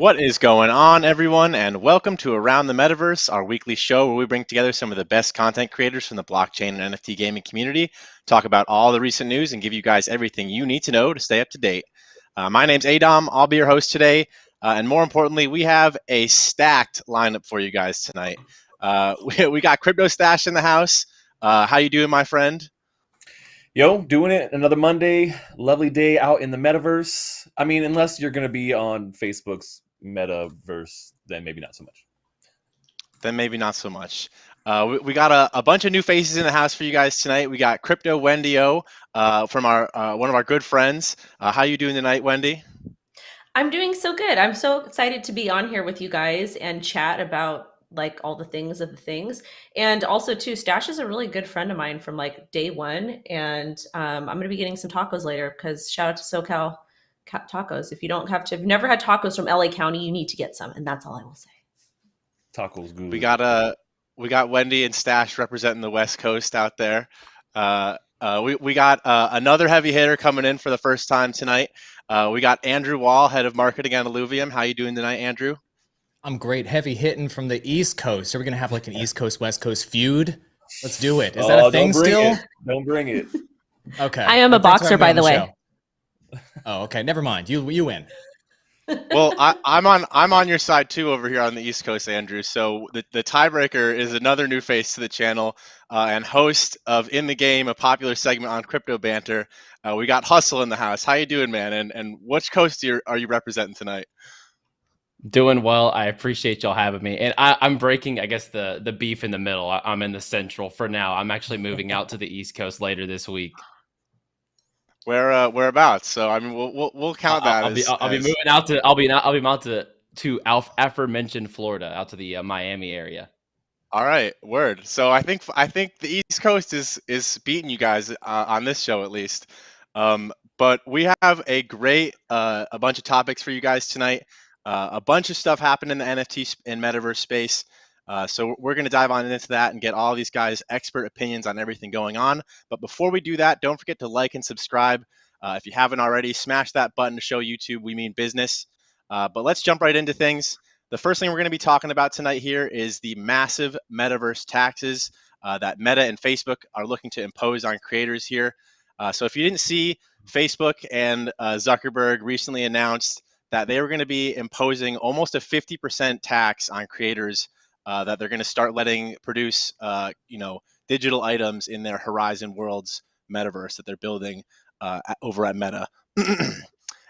What is going on, everyone, and welcome to Around the Metaverse, our weekly show where we bring together some of the best content creators from the blockchain and NFT gaming community, talk about all the recent news, and give you guys everything you need to know to stay up to date. My name's Adam. I'll be your host today, and more importantly, we have a stacked lineup for you guys tonight. We got CryptoStache in the house. How you doing, my friend? Yo, doing it. Another Monday. Lovely day out in the metaverse. I mean, unless you're going to be on Facebook's metaverse, then maybe not so much. Then maybe not so much. We got a bunch of new faces in the house for you guys tonight. We got CryptoWendyO from our one of our good friends. How you doing tonight, Wendy? I'm doing so good. I'm so excited to be on here with you guys and chat about like all the things of the things. And also too, Stache is a really good friend of mine from like day one. And I'm going to be getting some tacos later because shout out to SoCal Tacos. If you've never had tacos from LA County, you need to get some. And that's all I will say. Tacos good. We got Wendy and Stache representing the West Coast out there. We got another heavy hitter coming in for the first time tonight. We got Andrew Wall, head of marketing at Illuvium. How you doing tonight, Andrew? I'm great. Heavy hitting from the East Coast. Are we going to have like an East Coast, West Coast feud? Let's do it. Is that a thing still? Don't bring it. Okay. I am a boxer, by the way. Oh, okay. Never mind. You win. Well, I'm on your side too over here on the East Coast, Andrew. So the tiebreaker is another new face to the channel and host of In the Game, a popular segment on Crypto Banter. We got Hustle in the house. How you doing, man? And which coast are you representing tonight? Doing well. I appreciate y'all having me. And I'm breaking, I guess, the beef in the middle. I'm in the central for now. I'm actually moving out to the East Coast later this week. Whereabouts? So I mean, we'll count that. I'll be moving out to. I'll be out to aforementioned Florida, out to the Miami area. All right, word. So I think the East Coast is beating you guys on this show at least. But we have a great a bunch of topics for you guys tonight. A bunch of stuff happened in the NFT and Metaverse space. So we're going to dive on into that and get all these guys' expert opinions on everything going on. But before we do that, don't forget to like and subscribe. If you haven't already, smash that button to show YouTube we mean business. But let's jump right into things. The first thing we're going to be talking about tonight here is the massive Metaverse taxes that Meta and Facebook are looking to impose on creators here. So if you didn't see, Facebook and Zuckerberg recently announced that they were going to be imposing almost a 50% tax on creators that they're going to start letting produce, digital items in their Horizon Worlds metaverse that they're building over at Meta.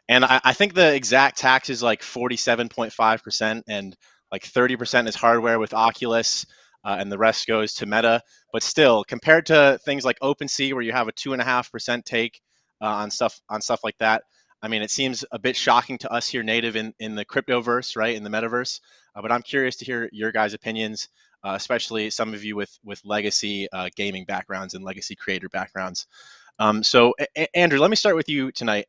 And I think the exact tax is like 47.5%, and like 30% is hardware with Oculus, and the rest goes to Meta. But still, compared to things like OpenSea, where you have a 2.5% take on stuff like that, I mean, it seems a bit shocking to us here native in the cryptoverse, right, in the metaverse. But I'm curious to hear your guys' opinions, especially some of you with legacy gaming backgrounds and legacy creator backgrounds. So, Andrew, let me start with you tonight.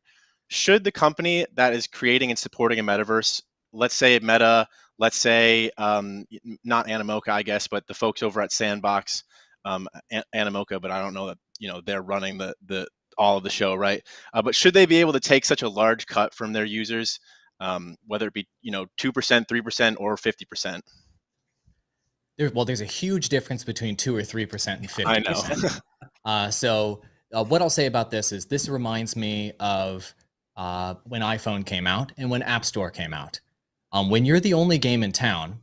Should the company that is creating and supporting a metaverse, let's say Meta, let's say not Animoca, I guess, but the folks over at Sandbox, Animoca, but I don't know that they're running the all of the show, right? But should they be able to take such a large cut from their users, whether it be 2%, 3%, or 50%? There's a huge difference between 2 or 3% and 50%. I know. So what I'll say about this is this reminds me of when iPhone came out and when App Store came out. When you're the only game in town,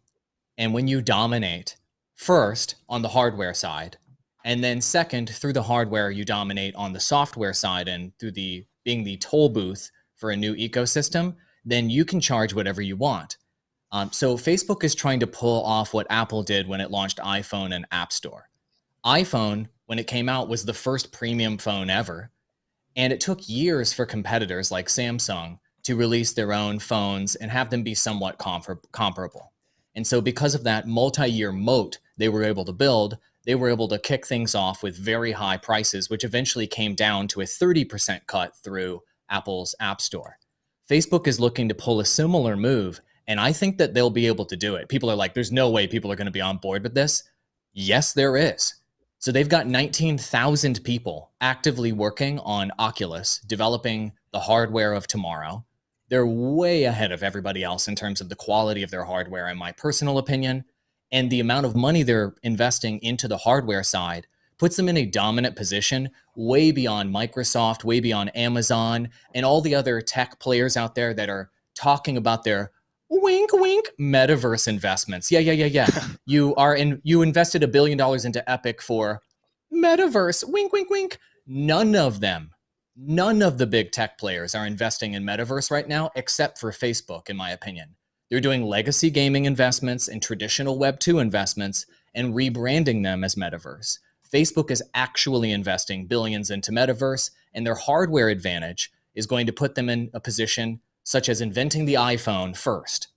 and when you dominate first on the hardware side, and then second, through the hardware, you dominate on the software side and through being the toll booth for a new ecosystem, then you can charge whatever you want. So Facebook is trying to pull off what Apple did when it launched iPhone and App Store. iPhone, when it came out, was the first premium phone ever. And it took years for competitors like Samsung to release their own phones and have them be somewhat comparable. And so because of that multi-year moat they were able to build, they were able to kick things off with very high prices, which eventually came down to a 30% cut through Apple's App Store. Facebook is looking to pull a similar move, and I think that they'll be able to do it. People are like, there's no way people are going to be on board with this. Yes, there is. So they've got 19,000 people actively working on Oculus, developing the hardware of tomorrow. They're way ahead of everybody else in terms of the quality of their hardware, in my personal opinion. And the amount of money they're investing into the hardware side puts them in a dominant position way beyond Microsoft, way beyond Amazon, and all the other tech players out there that are talking about their wink wink metaverse investments. Yeah. You invested $1 billion into Epic for metaverse. Wink wink wink. None of the big tech players are investing in metaverse right now except for Facebook, in my opinion. They're doing legacy gaming investments and traditional Web 2 investments and rebranding them as metaverse. Facebook is actually investing billions into metaverse, and their hardware advantage is going to put them in a position such as inventing the iPhone first.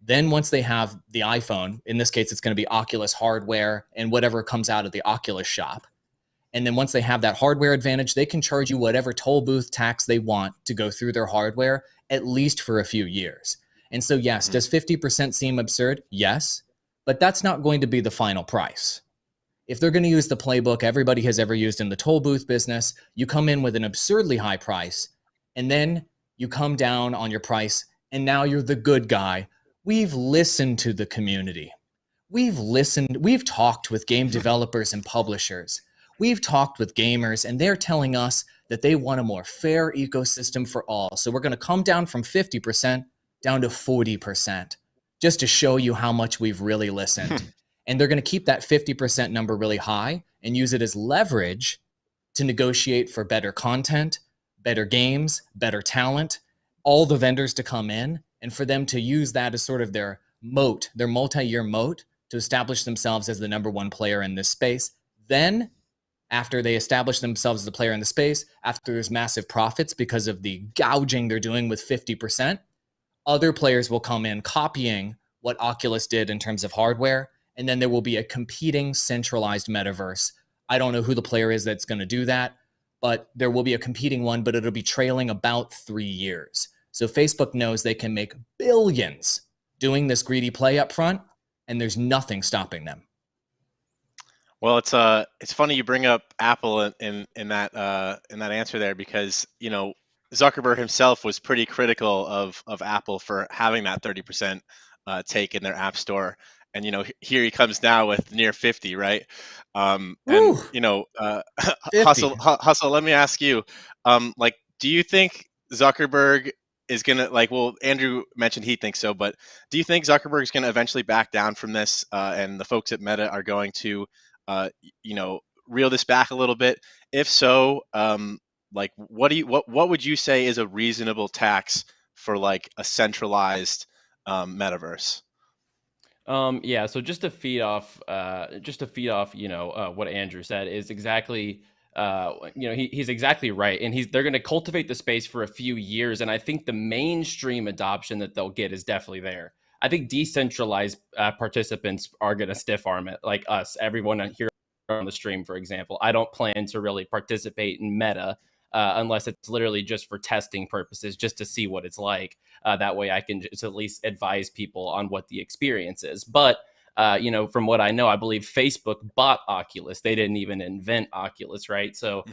Then once they have the iPhone, in this case, it's going to be Oculus hardware and whatever comes out of the Oculus shop. And then once they have that hardware advantage, they can charge you whatever toll booth tax they want to go through their hardware, at least for a few years. And so, yes, does 50% seem absurd? Yes, but that's not going to be the final price. If they're going to use the playbook everybody has ever used in the toll booth business, you come in with an absurdly high price, and then you come down on your price, and now you're the good guy. We've listened to the community. We've talked with game developers and publishers. We've talked with gamers, and they're telling us that they want a more fair ecosystem for all. So we're going to come down from 50% down to 40%, just to show you how much we've really listened. And they're going to keep that 50% number really high and use it as leverage to negotiate for better content, better games, better talent, all the vendors to come in, and for them to use that as sort of their moat, their multi-year moat, to establish themselves as the number one player in this space. Then, after they establish themselves as the player in the space, after there's massive profits because of the gouging they're doing with 50%, other players will come in copying what Oculus did in terms of hardware, and then there will be a competing centralized metaverse. I don't know who the player is that's going to do that, but there will be a competing one, but it'll be trailing about 3 years. So Facebook knows they can make billions doing this greedy play up front, and there's nothing stopping them. Well, it's funny you bring up Apple in that answer there, because Zuckerberg himself was pretty critical of Apple for having that 30% take in their app store, and here he comes now with near 50, right? And Woo! Hustle. Let me ask you, do you think Zuckerberg is gonna, well, Andrew mentioned he thinks so, but do you think Zuckerberg is gonna eventually back down from this, and the folks at Meta are going to reel this back a little bit? If so, what would you say is a reasonable tax for a centralized metaverse? Yeah, so just to feed off what Andrew said is exactly he's exactly right, and they're going to cultivate the space for a few years, and I think the mainstream adoption that they'll get is definitely there. I think decentralized participants are going to stiff arm it, like us, everyone here on the stream, for example. I don't plan to really participate in Meta unless it's literally just for testing purposes, just to see what it's like. That way I can just at least advise people on what the experience is. But, from what I know, I believe Facebook bought Oculus. They didn't even invent Oculus, right? So,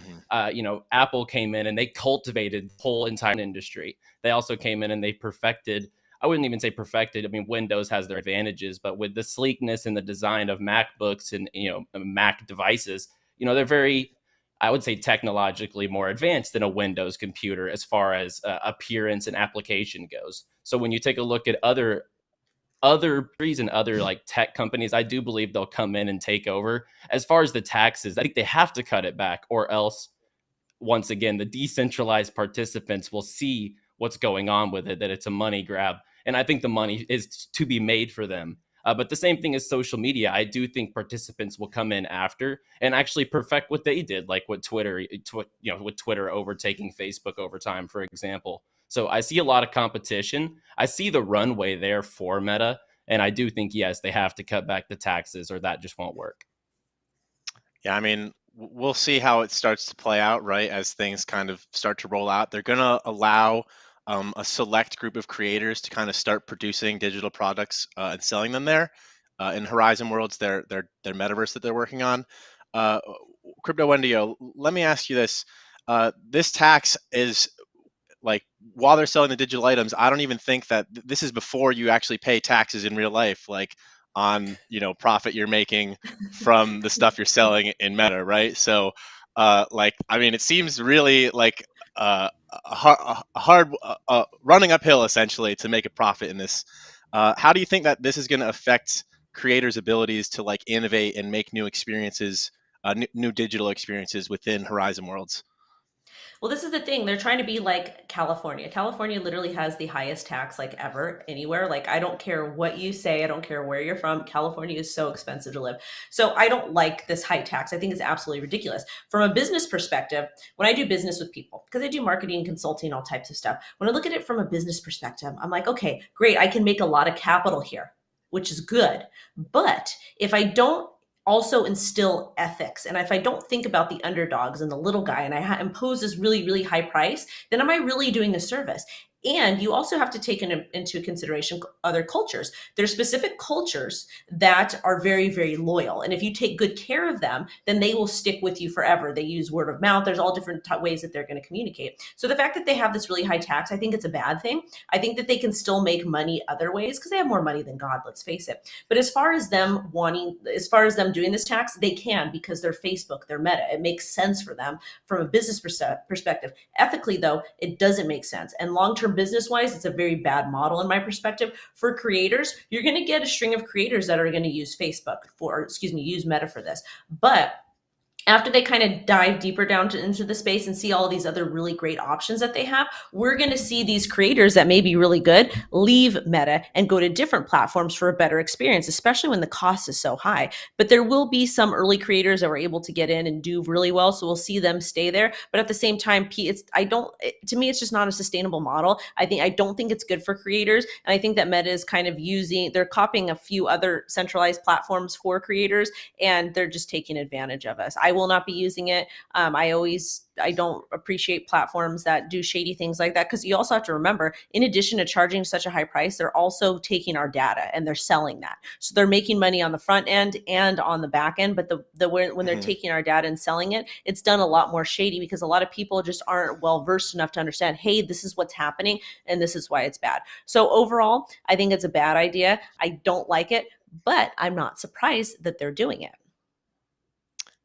Apple came in and they cultivated the whole entire industry. They also came in and they perfected, I wouldn't even say perfected. I mean, Windows has their advantages, but with the sleekness and the design of MacBooks and, Mac devices, they're very, I would say, technologically more advanced than a Windows computer as far as appearance and application goes. So when you take a look at other trees and other tech companies, I do believe they'll come in and take over. As far as the taxes, I think they have to cut it back, or else, once again, the decentralized participants will see what's going on with it, that it's a money grab. And I think the money is to be made for them. But the same thing as social media, I do think participants will come in after and actually perfect what they did, like with Twitter, with Twitter overtaking Facebook over time, for example. So I see a lot of competition. I see the runway there for Meta. And I do think, yes, they have to cut back the taxes or that just won't work. Yeah, I mean, we'll see how it starts to play out, right? As things kind of start to roll out, they're going to allow a select group of creators to kind of start producing digital products and selling them there. In Horizon Worlds, their metaverse that they're working on. CryptoWendyO, let me ask you this. This tax is like while they're selling the digital items, I don't even think that this is before you actually pay taxes in real life, like on profit you're making from the stuff you're selling in Meta, right? So like I mean, it seems really like a hard running uphill essentially to make a profit in this. How do you think that this is going to affect creators' abilities to like innovate and make new experiences, new digital experiences within Horizon Worlds? Well, this is the thing. They're trying to be like California. California literally has the highest tax like ever anywhere. Like, I don't care what you say, I don't care where you're from. California is so expensive to live. So I don't like this high tax. I think it's absolutely ridiculous. From a business perspective, when I do business with people, because I do marketing, consulting, all types of stuff, when I look at it from a business perspective, I'm like, okay, great. I can make a lot of capital here, which is good. But if I don't also instill ethics, and if I don't think about the underdogs and the little guy, and I impose this really, really high price, then am I really doing a service? And you also have to take into consideration other cultures. There's specific cultures that are very, very loyal. And if you take good care of them, then they will stick with you forever. They use word of mouth. There's all different ways that they're going to communicate. So the fact that they have this really high tax, I think it's a bad thing. I think that they can still make money other ways because they have more money than God, let's face it. But as far as them doing this tax, they can because they're Facebook, they're Meta. It makes sense for them from a business perspective. Ethically, though, it doesn't make sense. And long-term business-wise, it's a very bad model in my perspective. For creators, you're going to get a string of creators that are going to use use Meta for this. But after they kind of dive deeper down into the space and see all these other really great options that they have, we're going to see these creators that may be really good leave Meta and go to different platforms for a better experience, especially when the cost is so high. But there will be some early creators that were able to get in and do really well, so we'll see them stay there. But at the same time, to me, it's just not a sustainable model. I don't think it's good for creators, and I think that Meta is kind of they're copying a few other centralized platforms for creators, and they're just taking advantage of us. I will not be using it. I don't appreciate platforms that do shady things like that, because you also have to remember, in addition to charging such a high price, they're also taking our data and they're selling that. So they're making money on the front end and on the back end. But when they're taking our data and selling it, it's done a lot more shady because a lot of people just aren't well versed enough to understand, hey, this is what's happening and this is why it's bad. So overall, I think it's a bad idea. I don't like it, but I'm not surprised that they're doing it.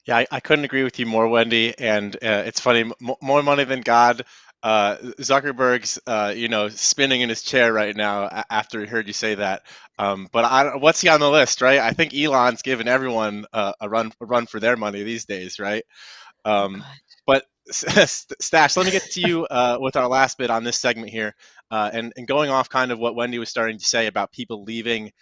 Yeah, I couldn't agree with you more, Wendy. And it's funny, more money than God. Zuckerberg's, spinning in his chair right now after he heard you say that. But what's he on the list, right? I think Elon's giving everyone a run for their money these days, right? But Stache, let me get to you with our last bit on this segment here, and going off kind of what Wendy was starting to say about people leaving,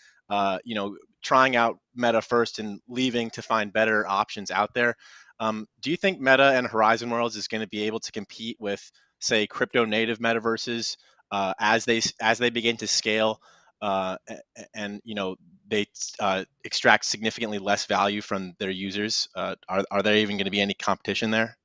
trying out Meta first and leaving to find better options out there. Do you think Meta and Horizon Worlds is going to be able to compete with, say, crypto native metaverses as they begin to scale, and they extract significantly less value from their users? Are there even going to be any competition there?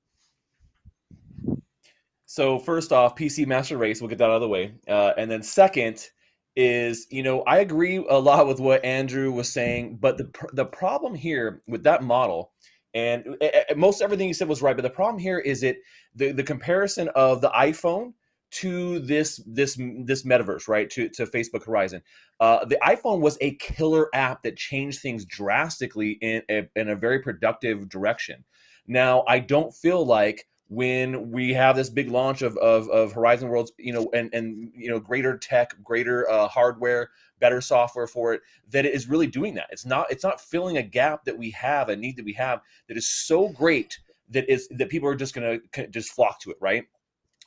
So first off, PC Master Race, we'll get that out of the way. And then second is, I agree a lot with what Andrew was saying, but the problem here with that model, and most everything you said was right, but the problem here is the comparison of the iPhone to this metaverse, right? To Facebook Horizon. The iPhone was a killer app that changed things drastically in a very productive direction. Now, I don't feel like when we have this big launch of Horizon Worlds, and greater tech, greater hardware, better software for it, that it is really doing that. It's not filling a gap that we have, a need that we have that is so great that people are just going to just flock to it, right?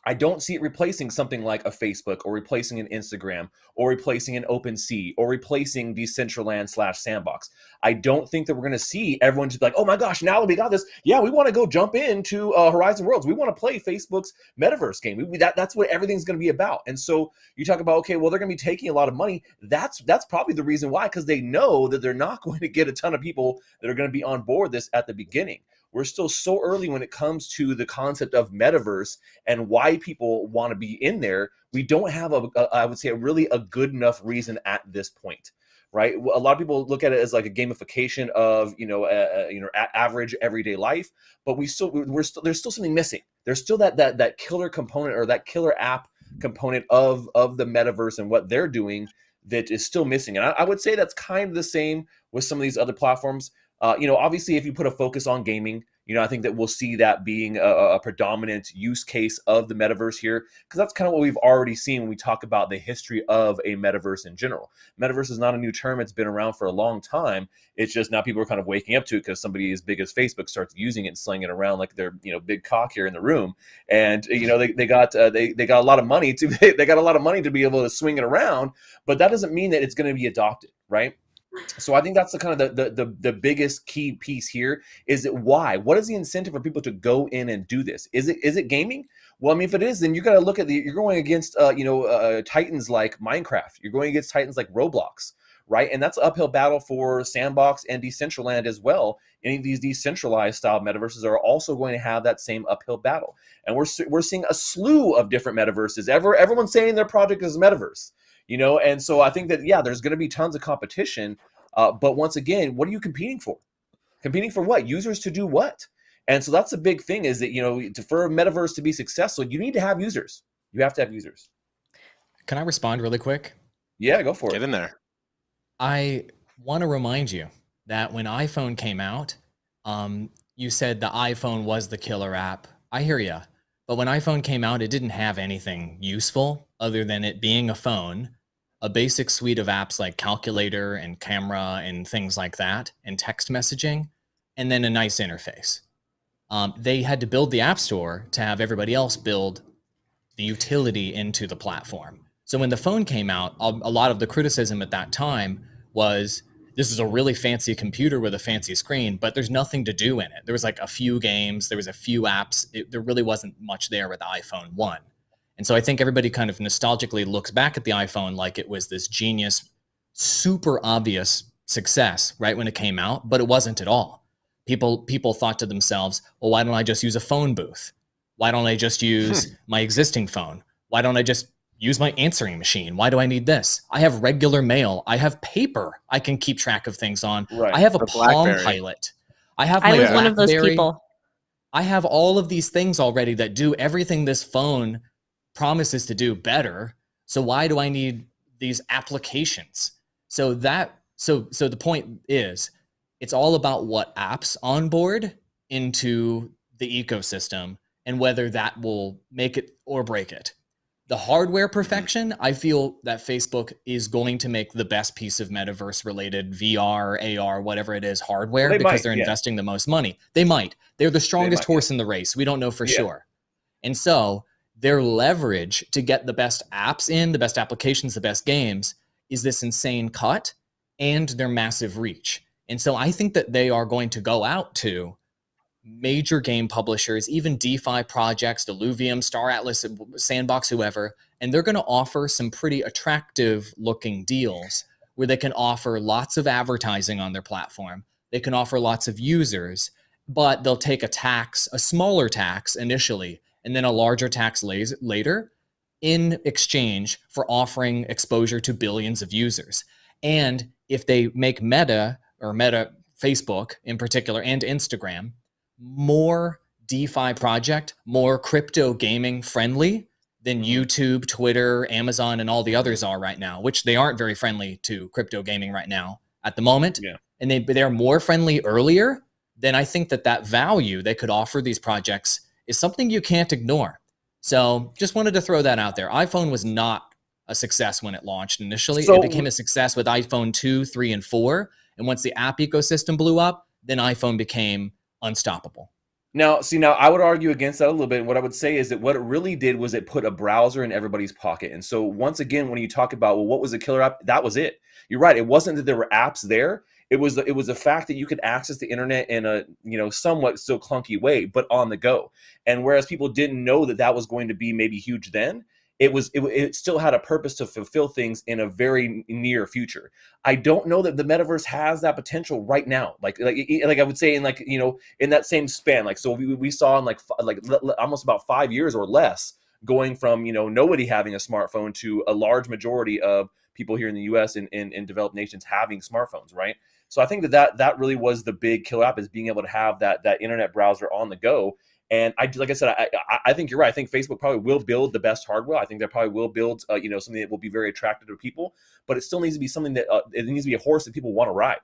I don't see it replacing something like a Facebook or replacing an Instagram or replacing an OpenSea or replacing Decentraland/Sandbox. I don't think that we're going to see everyone just be like, oh my gosh, now that we got this, yeah, we want to go jump into Horizon Worlds. We want to play Facebook's Metaverse game. That's what everything's going to be about. And so you talk about, okay, well, they're going to be taking a lot of money. That's probably the reason why, because they know that they're not going to get a ton of people that are going to be on board this at the beginning. We're still so early when it comes to the concept of metaverse and why people want to be in there. We don't have I would say, a good enough reason at this point, right? A lot of people look at it as like a gamification of average everyday life, but there's still something missing. There's still that killer component or that killer app component of the metaverse and what they're doing that is still missing. And I would say that's kind of the same with some of these other platforms. Obviously, if you put a focus on gaming, I think that we'll see that being a predominant use case of the metaverse here, because that's kind of what we've already seen when we talk about the history of a metaverse in general. Metaverse is not a new term. It's been around for a long time. It's just now people are kind of waking up to it because somebody as big as Facebook starts using it and slinging it around like they're, big cock here in the room. And, they got a lot of money they got a lot of money to be able to swing it around, but that doesn't mean that it's going to be adopted, right? So I think that's the kind of the biggest key piece here is that why? What is the incentive for people to go in and do this? Is it gaming? Well, I mean, if it is, then you got to look at you're going against titans like Minecraft. You're going against titans like Roblox, right? And that's an uphill battle for Sandbox and Decentraland as well. Any of these decentralized style metaverses are also going to have that same uphill battle. And we're seeing a slew of different metaverses. Everyone's saying their project is a metaverse. And so I think that, there's going to be tons of competition. But once again, what are you competing for? Competing for what? Users to do what? And so that's a big thing is that, for a metaverse to be successful, you need to have users. You have to have users. Can I respond really quick? Yeah, go for it. Get in there. I want to remind you that when iPhone came out, you said the iPhone was the killer app. I hear you. But when iPhone came out, it didn't have anything useful other than it being a phone, a basic suite of apps like calculator and camera and things like that, and text messaging, and then a nice interface. They had to build the App Store to have everybody else build the utility into the platform. So when the phone came out, a lot of the criticism at that time was, this is a really fancy computer with a fancy screen, but there's nothing to do in it. There was like a few games, there was a few apps. There really wasn't much there with the iPhone 1. And so I think everybody kind of nostalgically looks back at the iPhone like it was this genius, super obvious success right when it came out, but it wasn't at all. People thought to themselves, well, why don't I just use a phone booth? Why don't I just use my existing phone? Why don't I just use my answering machine? Why do I need this? I have regular mail. I have paper I can keep track of things on. Right. I have a The Palm BlackBerry. Pilot. I have I my was one of those BlackBerry. people. I have all of these things already that do everything this phone promises to do better. So why do I need these applications? So the point is, it's all about what apps onboard into the ecosystem and whether that will make it or break it. The hardware perfection, I feel that Facebook is going to make the best piece of metaverse related VR, AR, whatever it is, hardware, Well, because they're investing the most money. They might. They're the strongest horse in the race. We don't know for sure. And so their leverage to get the best apps in, the best applications, the best games is this insane cut and their massive reach. And so I think that they are going to go out to major game publishers, even DeFi projects, Illuvium, Star Atlas, Sandbox, whoever, and they're going to offer some pretty attractive looking deals where they can offer lots of advertising on their platform. They can offer lots of users, but they'll take a smaller tax initially, and then a larger tax later in exchange for offering exposure to billions of users. And if they make Meta Facebook in particular, and Instagram, more DeFi project, more crypto gaming friendly than YouTube, Twitter, Amazon, and all the others are right now, which they aren't very friendly to crypto gaming right now at the moment. Yeah. And they're more friendly earlier, then I think that value they could offer these projects is something you can't ignore. So just wanted to throw that out there. iPhone was not a success when it launched initially. It became a success with iPhone 2, 3, and 4. And once the app ecosystem blew up, then iPhone became unstoppable. Now I would argue against that a little bit. And what I would say is that what it really did was it put a browser in everybody's pocket. And so once again, when you talk about, well, what was a killer app? That was it. You're right. It wasn't that there were apps there. It was the fact that you could access the internet in a somewhat still clunky way, but on the go. And whereas people didn't know that was going to be maybe huge then, it still had a purpose to fulfill things in a very near future. I don't know that the metaverse has that potential right now. Like I would say in that same span. Like, so we saw in like almost about 5 years or less, going from nobody having a smartphone to a large majority of people here in the U.S. and in developed nations having smartphones, right? So I think that really was the big killer app, is being able to have that internet browser on the go. And like I said, I think you're right. I think Facebook probably will build the best hardware. I think they probably will build, something that will be very attractive to people. But it still needs to be something that it needs to be a horse that people want to ride.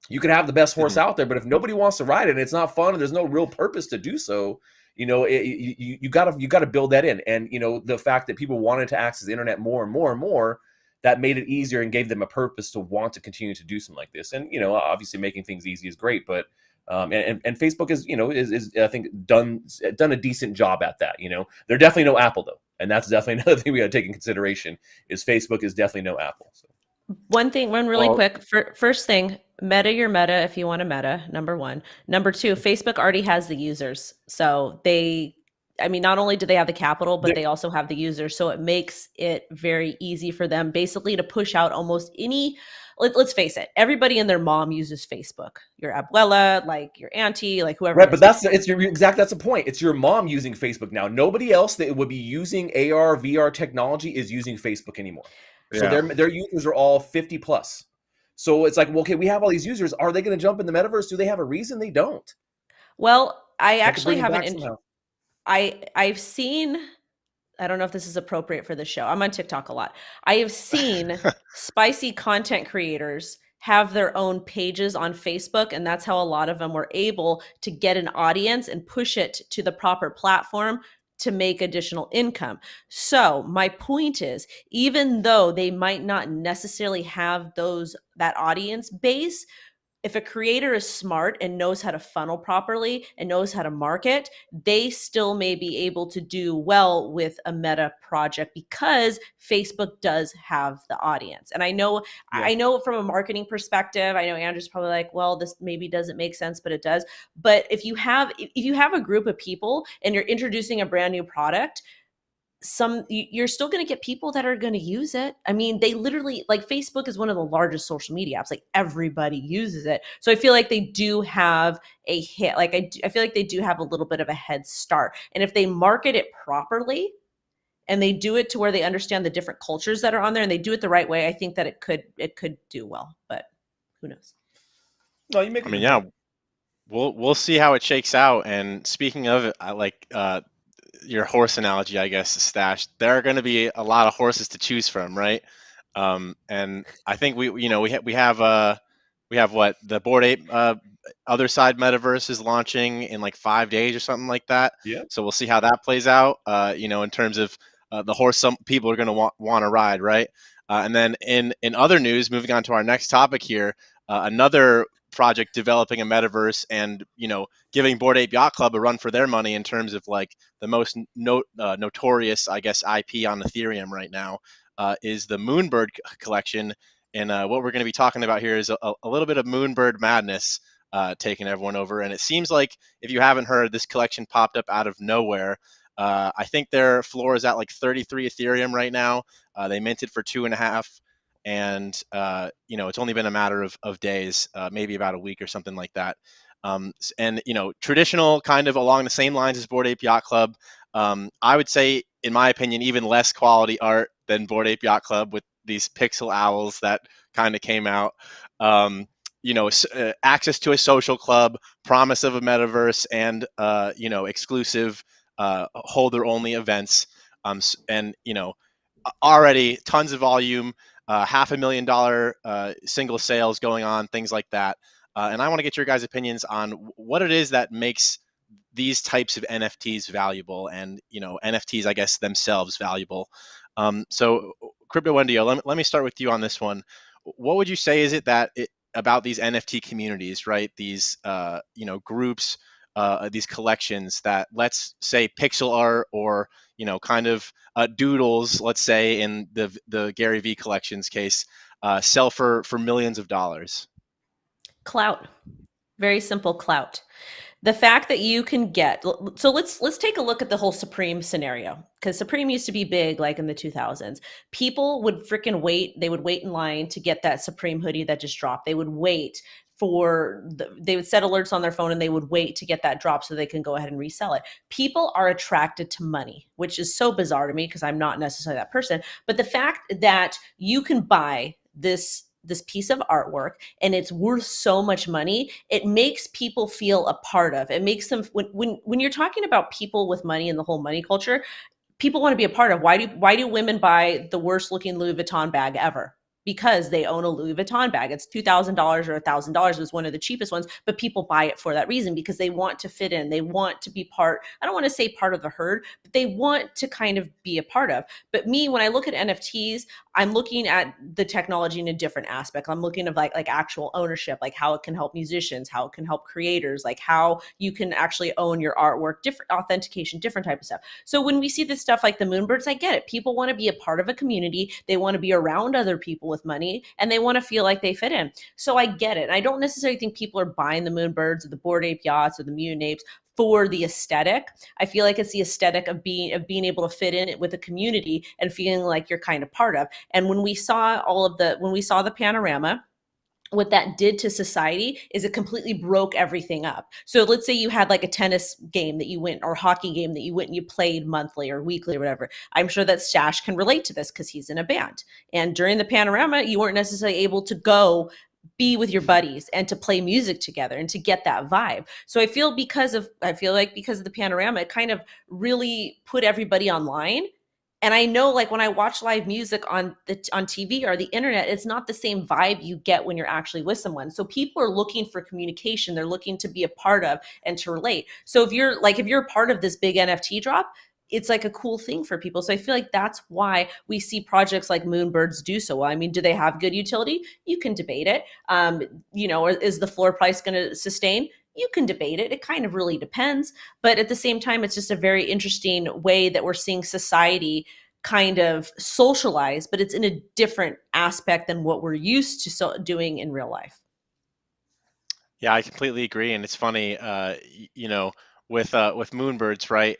You can have the best horse out there, but if nobody wants to ride it, and it's not fun, and there's no real purpose to do so, you gotta build that in. And the fact that people wanted to access the internet more and more and more, that made it easier and gave them a purpose to want to continue to do something like this. And obviously making things easy is great, but and Facebook is I think done a decent job at that. They're definitely no Apple though, and that's definitely another thing we got to take in consideration. Is Facebook is definitely no Apple. So. One really quick. First thing, meta your meta if you want to meta, number one. Number two, Facebook already has the users. So not only do they have the capital, but they also have the users. So it makes it very easy for them basically to push out almost any, let's face it, everybody and their mom uses Facebook. Your abuela, like your auntie, like whoever. Right, but that's the point. It's your mom using Facebook now. Nobody else that would be using AR, VR technology is using Facebook anymore. So their users are all 50 plus. So it's like, well, okay, we have all these users. Are they going to jump in the metaverse? Do they have a reason? They don't. Well, I actually haven't. I've seen. I don't know if this is appropriate for the show. I'm on TikTok a lot. I have seen spicy content creators have their own pages on Facebook, and that's how a lot of them were able to get an audience and push it to the proper platform to make additional income. So my point is, even though they might not necessarily have that audience base, if a creator is smart and knows how to funnel properly and knows how to market, they still may be able to do well with a meta project because Facebook does have the audience. And I know from a marketing perspective, I know Andrew's probably like, well, this maybe doesn't make sense, but it does. But if you have a group of people and you're introducing a brand new product, you're still going to get people that are going to use it. I mean, they literally, like, Facebook is one of the largest social media apps. Like, everybody uses it. So I feel like they do have a hit. Like, I feel like they do have a little bit of a head start. And if they market it properly and they do it to where they understand the different cultures that are on there and they do it the right way, I think that it could do well. But who knows? No, you make. We'll see how it shakes out. And speaking of it, I like your horse analogy, I guess, Stache. There are going to be a lot of horses to choose from, right? And I think we have what the Bored Ape other side metaverse is launching in like 5 days or something like that. Yeah. So we'll see how that plays out. In terms of the horse some people are going to want to ride, right? And then in other news, moving on to our next topic here, another project developing a metaverse and giving Bored Ape Yacht Club a run for their money in terms of like the most notorious, I guess, IP on Ethereum right now is the Moonbird collection. And what we're going to be talking about here is a little bit of Moonbird madness taking everyone over. And it seems like, if you haven't heard, this collection popped up out of nowhere. I think their floor is at like 33 Ethereum right now. They minted for 2.5. And it's only been a matter of days, maybe about a week or something like that. And traditional, kind of along the same lines as Bored Ape Yacht Club. I would say, in my opinion, even less quality art than Bored Ape Yacht Club, with these pixel owls that kind of came out. Access to a social club, promise of a metaverse, and exclusive holder only events. And already tons of volume. $500,000 single sales going on, things like that. And I want to get your guys' opinions on what it is that makes these types of NFTs valuable, and NFTs, I guess, themselves valuable. So CryptoWendyO, let me start with you on this one. What would you say is it about these NFT communities, right? These groups, these collections that, let's say, pixel art or kind of doodles, let's say in the Gary V collection's case, sell for millions of dollars? Clout. Very simple clout. The fact that you can get, so let's take a look at the whole Supreme scenario, because Supreme used to be big, like in the 2000s. People would freaking wait. They would wait in line to get that Supreme hoodie that just dropped. They would wait they would set alerts on their phone and they would wait to get that drop so they can go ahead and resell it. People are attracted to money, which is so bizarre to me because I'm not necessarily that person. But the fact that you can buy this this piece of artwork and it's worth so much money, it makes people feel a part of. It makes them, when you're talking about people with money and the whole money culture, people want to be a part of. Why do women buy the worst looking Louis Vuitton bag ever? Because they own a Louis Vuitton bag. It's $2,000 or $1,000. It was one of the cheapest ones, but people buy it for that reason, because they want to fit in. They want to be part, I don't want to say part of the herd, but they want to kind of be a part of. But me, when I look at NFTs, I'm looking at the technology in a different aspect. I'm looking at like actual ownership, like how it can help musicians, how it can help creators, like how you can actually own your artwork, different authentication, different type of stuff. So when we see this stuff like the Moonbirds, I get it. People want to be a part of a community. They want to be around other people with money, and they want to feel like they fit in. So I get it. And I don't necessarily think people are buying the Moonbirds or the Bored Ape Yachts or the Mutant Apes for the aesthetic. I feel like it's the aesthetic of being able to fit in with a community and feeling like you're kind of part of. And when we saw the panorama, what that did to society is it completely broke everything up. So let's say you had like a tennis game that you went, or hockey game that you went and you played monthly or weekly or whatever. I'm sure that Stache can relate to this because he's in a band. And during the panorama, you weren't necessarily able to go be with your buddies and to play music together and to get that vibe. So I feel like because of the panorama, it kind of really put everybody online. And I know, like, when I watch live music on TV or the internet, it's not the same vibe you get when you're actually with someone. So people are looking for communication. They're looking to be a part of and to relate. So if you're a part of this big NFT drop, it's like a cool thing for people. So I feel like that's why we see projects like Moonbirds do so well. I mean, do they have good utility? You can debate it. Is the floor price going to sustain? You can debate it. It kind of really depends. But at the same time, it's just a very interesting way that we're seeing society kind of socialize, but it's in a different aspect than what we're used to doing in real life. Yeah, I completely agree, and it's funny, with Moonbirds, right?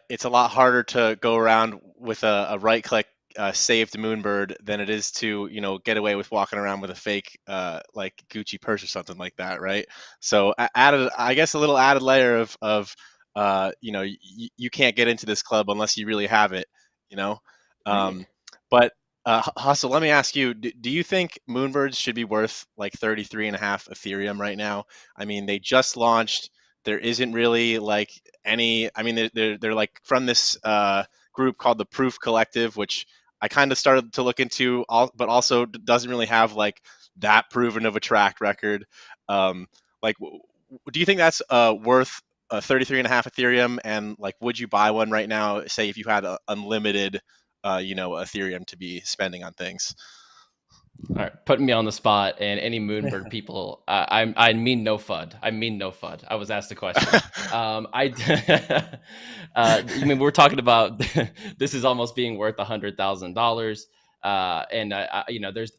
It's a lot harder to go around with a right-click saved Moonbird than it is to, get away with walking around with a fake like Gucci purse or something like that, right? So added, I guess, a little added layer of you can't get into this club unless you really have it, you know. Right. But Hustle, let me ask you, do you think Moonbirds should be worth like 33.5 Ethereum right now? I mean, they just launched. There isn't really like any, I mean, they're like from this group called the Proof Collective, which I kind of started to look into, but also doesn't really have like that proven of a track record. Like, do you think that's worth 33.5 Ethereum? And like, would you buy one right now, say if you had unlimited Ethereum to be spending on things? All right, putting me on the spot, and any Moonbird people, I mean no FUD. I mean no FUD. I was asked a question. I mean, we're talking about this is almost being worth $100,000. And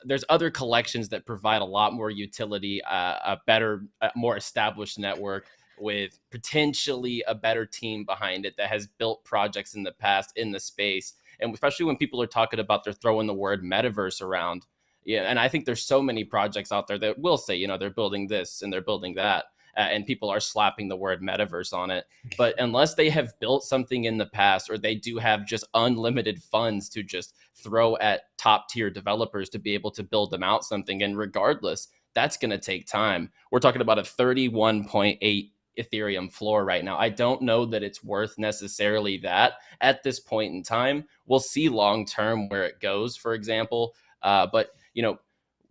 there's other collections that provide a lot more utility, a better, more established network with potentially a better team behind it that has built projects in the past in the space. And especially when people are talking about, they're throwing the word metaverse around. Yeah, and I think there's so many projects out there that will say, they're building this and they're building that, and people are slapping the word metaverse on it. But unless they have built something in the past, or they do have just unlimited funds to just throw at top tier developers to be able to build them out something, and regardless, that's going to take time. We're talking about a 31.8 Ethereum floor right now. I don't know that it's worth necessarily that at this point in time. We'll see long term where it goes, for example. But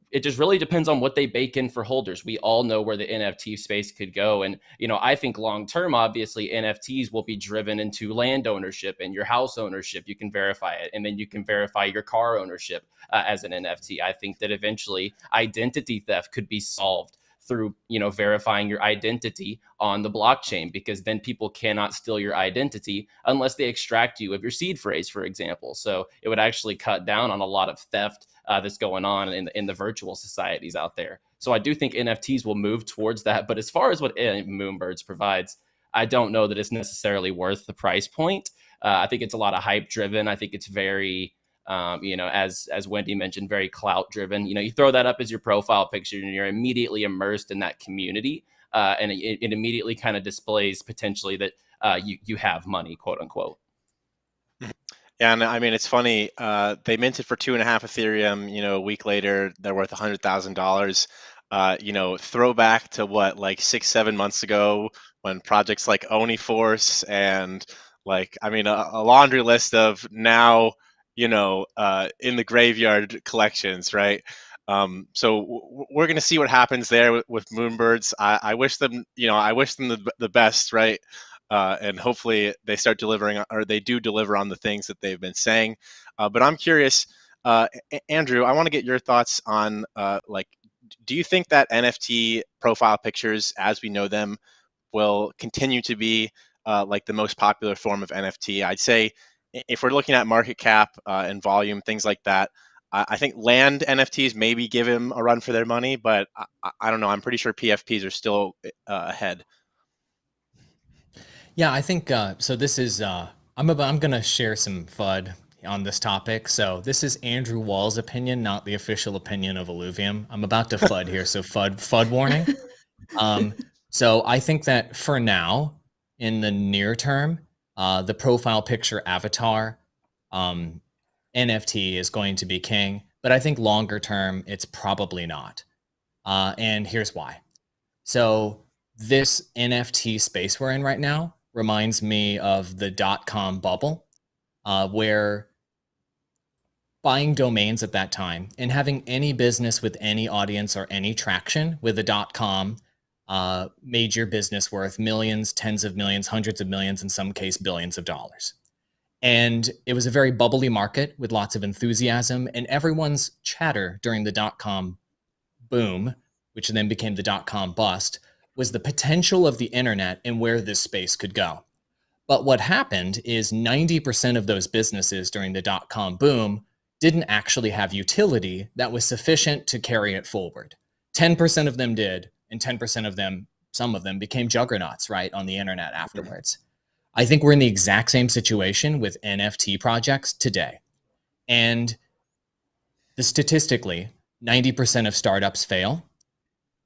it just really depends on what they bake in for holders. We all know where the NFT space could go. And, I think long term, obviously, NFTs will be driven into land ownership and your house ownership. You can verify it. And then you can verify your car ownership as an NFT. I think that eventually identity theft could be solved through, verifying your identity on the blockchain, because then people cannot steal your identity unless they extract you of your seed phrase, for example. So it would actually cut down on a lot of theft that's going on in the virtual societies out there. So I do think NFTs will move towards that. But as far as what Moonbirds provides, I don't know that it's necessarily worth the price point. I think it's a lot of hype driven. I think it's very, as Wendy mentioned, very clout driven. You throw that up as your profile picture and you're immediately immersed in that community. And it immediately kind of displays potentially that you have money, quote unquote. Yeah, and I mean it's funny. They minted for 2.5 Ethereum. A week later they're worth $100,000. Throwback to what, like 6, 7 months ago, when projects like Oniforce and like, I mean, a laundry list of now, in the graveyard collections, right? So we're gonna see what happens there with Moonbirds. I wish them, I wish them the best, right? And hopefully they start delivering, or they do deliver on the things that they've been saying. But I'm curious, Andrew, I want to get your thoughts on like, do you think that NFT profile pictures, as we know them, will continue to be like the most popular form of NFT? I'd say if we're looking at market cap and volume, things like that, I think land NFTs maybe give him a run for their money, but I don't know. I'm pretty sure PFPs are still ahead. Yeah, I think so. This is I'm going to share some FUD on this topic. So this is Andrew Wall's opinion, not the official opinion of Illuvium. I'm about to FUD here, so FUD warning. So I think that for now, in the near term, the profile picture avatar NFT is going to be king. But I think longer term, it's probably not. And here's why. So this NFT space we're in right now reminds me of the .com bubble, where buying domains at that time and having any business with any audience or any traction with a .com made your business worth millions, tens of millions, hundreds of millions, in some case, billions of dollars. And it was a very bubbly market with lots of enthusiasm, and everyone's chatter during the .com boom, which then became the .com bust, was the potential of the internet and where this space could go. But what happened is 90% of those businesses during the .com boom didn't actually have utility that was sufficient to carry it forward. 10% of them did, and 10% of them, some of them, became juggernauts, right, on the internet afterwards. I think we're in the exact same situation with NFT projects today. And statistically, 90% of startups fail,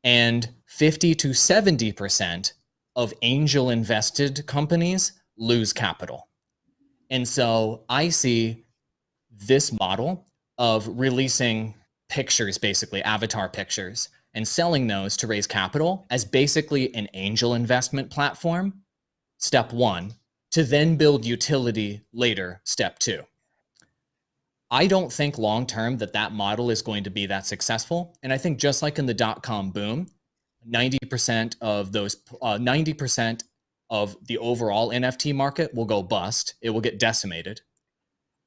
and 50 to 70% of angel invested companies lose capital. And so I see this model of releasing pictures, basically avatar pictures, and selling those to raise capital as basically an angel investment platform, step one, to then build utility later, step two. I don't think long term that model is going to be that successful. And I think just like in the .com boom, 90% of those 90% of the overall NFT market will go bust. It will get decimated.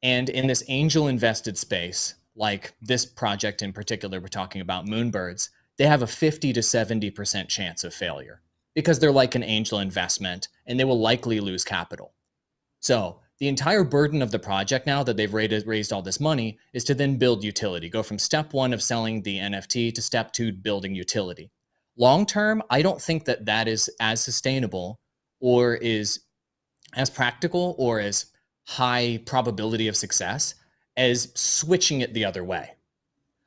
And in this angel invested space, like this project in particular we're talking about, Moonbirds, they have a 50 to 70% chance of failure because they're like an angel investment and they will likely lose capital. So the entire burden of the project now that they've raised all this money is to then build utility, go from step one of selling the NFT to step two, building utility. Long term, I don't think that is as sustainable or is as practical or as high probability of success as switching it the other way.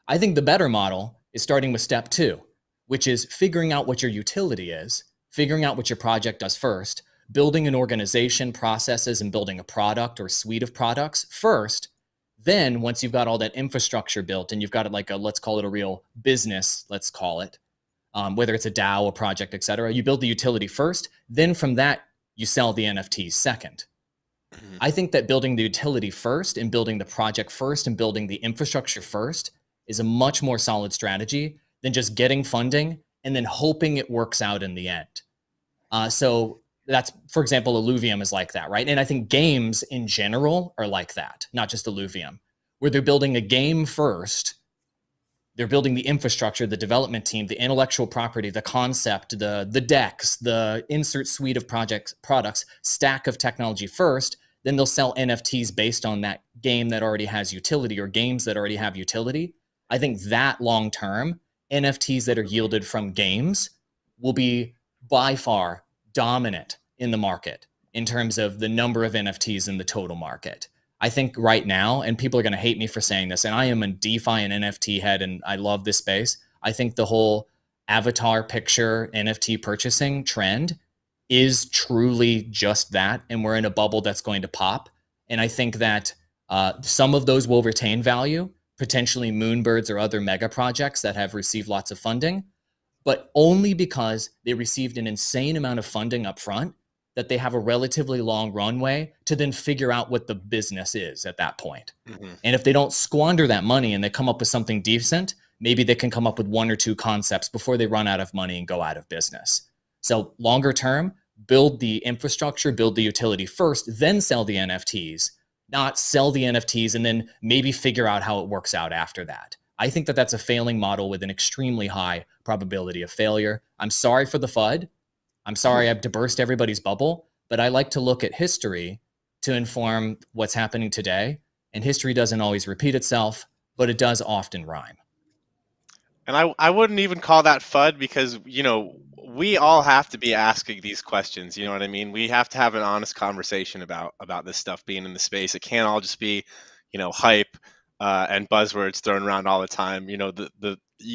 I think the better model is starting with step two, which is figuring out what your utility is, figuring out what your project does first, building an organization, processes, and building a product or suite of products first. Then once you've got all that infrastructure built and you've got it like let's call it a real business, let's call it, whether it's a DAO, a project, et cetera, you build the utility first. Then from that, you sell the NFTs second. I think that building the utility first and building the project first and building the infrastructure first is a much more solid strategy than just getting funding and then hoping it works out in the end. So that's, for example, Illuvium is like that, right? And I think games in general are like that, not just Illuvium, where they're building a game first. They're building the infrastructure, the development team, the intellectual property, the concept, the decks, the insert suite of products, stack of technology first. Then they'll sell NFTs based on that game that already has utility or games that already have utility. I think that long term, NFTs that are yielded from games will be by far dominant in the market in terms of the number of NFTs in the total market. I think right now, and people are going to hate me for saying this, and I am a DeFi and NFT head, and I love this space. I think the whole avatar picture NFT purchasing trend is truly just that, and we're in a bubble that's going to pop. And I think that Some of those will retain value, potentially Moonbirds or other mega projects that have received lots of funding, but only because they received an insane amount of funding up front that they have a relatively long runway to then figure out what the business is at that point. Mm-hmm. And if they don't squander that money and they come up with something decent, maybe they can come up with 1 or 2 concepts before they run out of money and go out of business. So longer term, build the infrastructure, build the utility first, then sell the NFTs, not sell the NFTs and then maybe figure out how it works out after that. I think that that's a failing model with an extremely high probability of failure. I'm sorry for the FUD. I'm sorry I have to burst everybody's bubble, but I like to look at history to inform what's happening today. And history doesn't always repeat itself, but it does often rhyme. And I wouldn't even call that FUD because, we all have to be asking these questions. You know what I mean? We have to have an honest conversation about this stuff being in the space. It can't all just be, hype and buzzwords thrown around all the time. You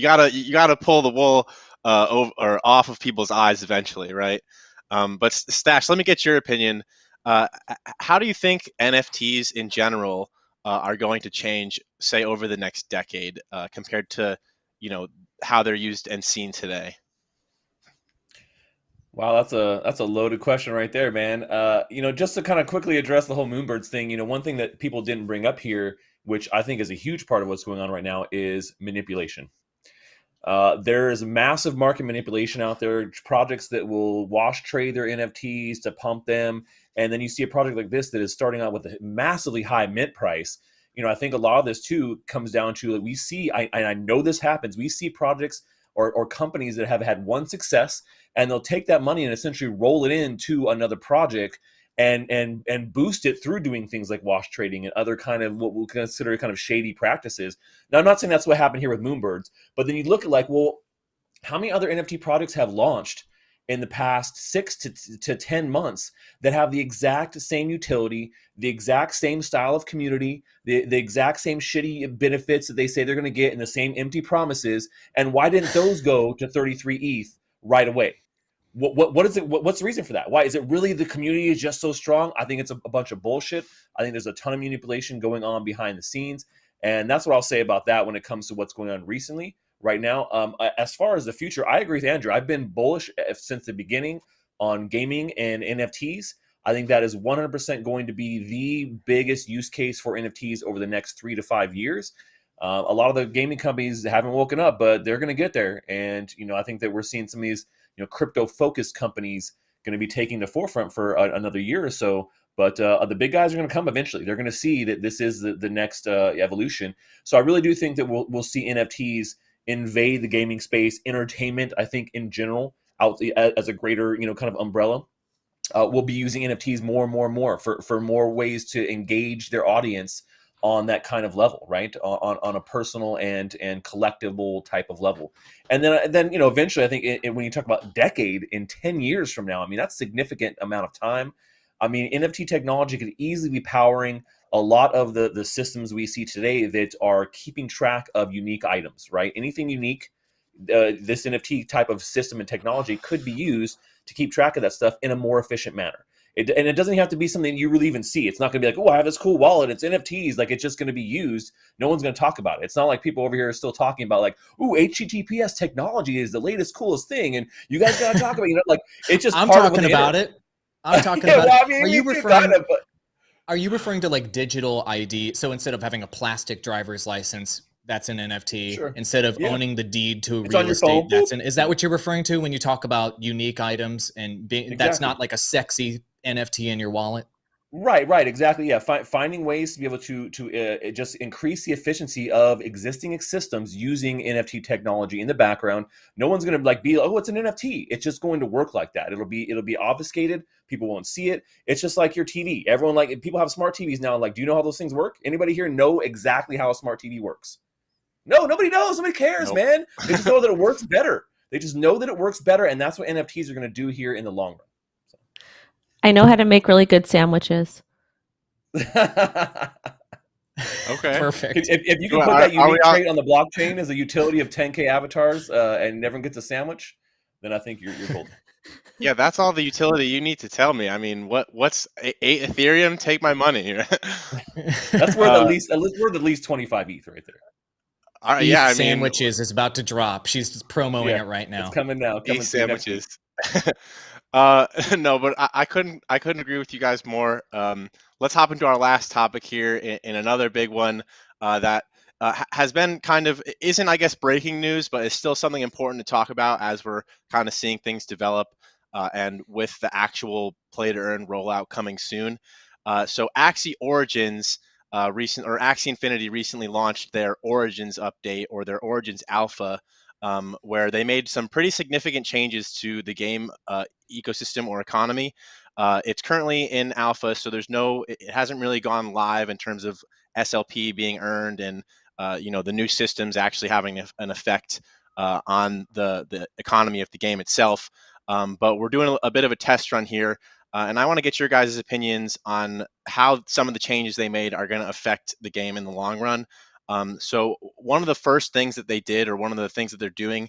gotta pull the wool off of people's eyes eventually, right? But Stache, let me get your opinion. How do you think NFTs in general are going to change, say, over the next decade compared to how they're used and seen today? Wow, that's a loaded question right there, man. Just to kind of quickly address the whole Moonbirds thing, one thing that people didn't bring up here, which I think is a huge part of what's going on right now, is manipulation. There is massive market manipulation out there, projects that will wash trade their NFTs to pump them. And then you see a project like this that is starting out with a massively high mint price. I think a lot of this too comes down to we see, I know this happens, we see projects or companies that have had one success, and they'll take that money and essentially roll it into another project and boost it through doing things like wash trading and other kind of what we'll consider kind of shady practices. Now, I'm not saying that's what happened here with Moonbirds, but then you look at how many other NFT projects have launched in the past 6 to 10 months that have the exact same utility, the exact same style of community, the exact same shitty benefits that they say they're going to get, and the same empty promises. And why didn't those go to 33 ETH right away? What is it? What's the reason for that? Why is it really the community is just so strong? I think it's a bunch of bullshit. I think there's a ton of manipulation going on behind the scenes, and that's what I'll say about that when it comes to what's going on recently. Right now, as far as the future, I agree with Andrew. I've been bullish since the beginning on gaming and NFTs. I think that is 100% going to be the biggest use case for NFTs over the next 3 to 5 years. A lot of the gaming companies haven't woken up, but they're going to get there. And, I think that we're seeing some of these, crypto-focused companies going to be taking the forefront for another year or so. But the big guys are going to come eventually. They're going to see that this is the next evolution. So I really do think that we'll see NFTs invade the gaming space, entertainment, I think in general, out as a greater, kind of umbrella. We'll be using NFTs more and more and more for more ways to engage their audience on that kind of level, right? On a personal and collectible type of level. And then eventually I think when you talk about decade, in 10 years from now, I mean, that's a significant amount of time. I mean, NFT technology could easily be powering a lot of the systems we see today that are keeping track of unique items, right? Anything unique, this NFT type of system and technology could be used to keep track of that stuff in a more efficient manner. And it doesn't have to be something you really even see. It's not going to be like, oh, I have this cool wallet, it's NFTs. Like, it's just going to be used. No one's going to talk about it. It's not like people over here are still talking about like, oh, HTTPS technology is the latest, coolest thing. And you guys got to talk about, like, it's just I'm part talking of about it. I'm talking about it. Are you referring... Are you referring to like digital ID? So instead of having a plastic driver's license, that's an NFT. Sure. Instead of owning the deed to real estate, is that what you're referring to when you talk about unique items and that's not like a sexy NFT in your wallet? Right, exactly. Yeah, finding ways to be able to just increase the efficiency of existing systems using NFT technology in the background. No one's going to be, oh, it's an NFT. It's just going to work like that. It'll be obfuscated. People won't see it. It's just like your TV. Everyone people have smart TVs now. Like, do you know how those things work? Anybody here know exactly how a smart TV works? No, nobody knows. Nobody cares, man. They just know that it works better. They just know that it works better, and that's what NFTs are going to do here in the long run. I know how to make really good sandwiches. Okay. Perfect. If you can put that unique trait on the blockchain as a utility of 10K avatars and everyone gets a sandwich, then I think you're golden. Yeah, that's all the utility you need to tell me. I mean, what's 8 Ethereum? Take my money. That's worth uh, at least 25 ETH right there. all right, yeah, Beef I mean, sandwiches is about to drop. She's just promoting Yeah, it right it's now. coming now, these coming soon next week. sandwiches. No, but I couldn't agree with you guys more. Let's hop into our last topic here in another big one that has been kind of isn't, I guess, breaking news, but is still something important to talk about as we're kind of seeing things develop, and with the actual play to earn rollout coming soon. So Axie Origins. Axie Infinity recently launched their Origins update, or their Origins Alpha, where they made some pretty significant changes to the game ecosystem or economy. It's currently in alpha, so it hasn't really gone live in terms of SLP being earned, and the new systems actually having an effect on the economy of the game itself. But we're doing a bit of a test run here, and I want to get your guys' opinions on how some of the changes they made are going to affect the game in the long run. So one of the first things that they did, or one of the things that they're doing,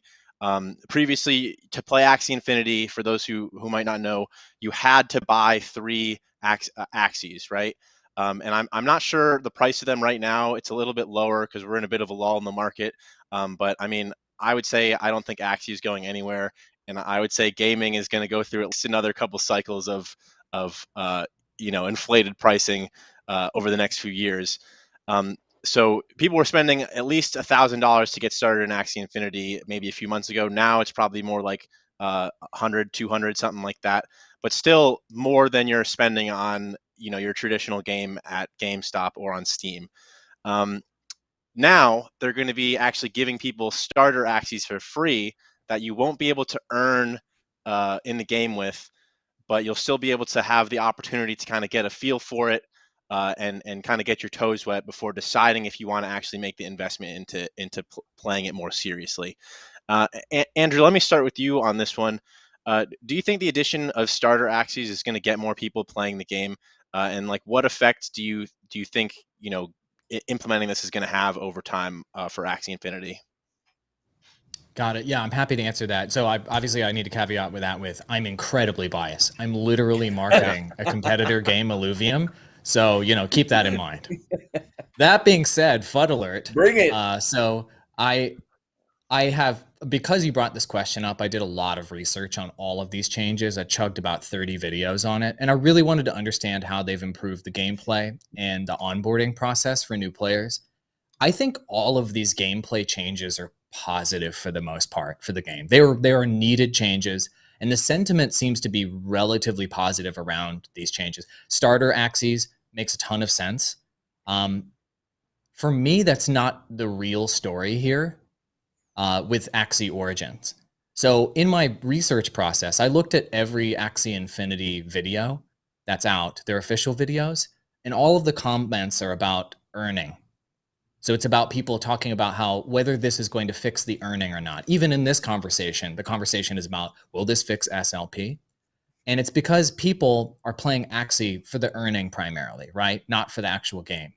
previously, to play Axie Infinity, for those who might not know, you had to buy 3 Axies, right? And I'm not sure the price of them right now. It's a little bit lower because we're in a bit of a lull in the market. But I mean, I would say I don't think Axie is going anywhere, and I would say gaming is going to go through at least another couple cycles of inflated pricing over the next few years. So people were spending at least $1,000 to get started in Axie Infinity maybe a few months ago. Now it's probably more like 100, 200, something like that. But still more than you're spending on your traditional game at GameStop or on Steam. Um, Now they're going to be actually giving people starter Axies for free that you won't be able to earn in the game with, but you'll still be able to have the opportunity to kind of get a feel for it, and kind of get your toes wet before deciding if you want to actually make the investment into playing it more seriously. Andrew, let me start with you on this one. Do you think the addition of starter Axies is going to get more people playing the game? And like, what effect do you think implementing this is going to have over time for Axie Infinity? Got it. Yeah, I'm happy to answer that. So I need to caveat with that with I'm incredibly biased. I'm literally marketing a competitor game, Illuvium. So, keep that in mind. That being said, FUD alert. Bring it. So I have, because you brought this question up, I did a lot of research on all of these changes. I chugged about 30 videos on it, and I really wanted to understand how they've improved the gameplay and the onboarding process for new players. I think all of these gameplay changes are positive for the most part for the game. They are needed changes, and the sentiment seems to be relatively positive around these changes. Starter Axies makes a ton of sense. For me, that's not the real story here with Axie Origins. So in my research process, I looked at every Axie Infinity video that's out, their official videos, and all of the comments are about earning. So it's about people talking about how whether this is going to fix the earning or not. Even in this conversation, the conversation is about, will this fix SLP? And it's because people are playing Axie for the earning primarily, right? Not for the actual game.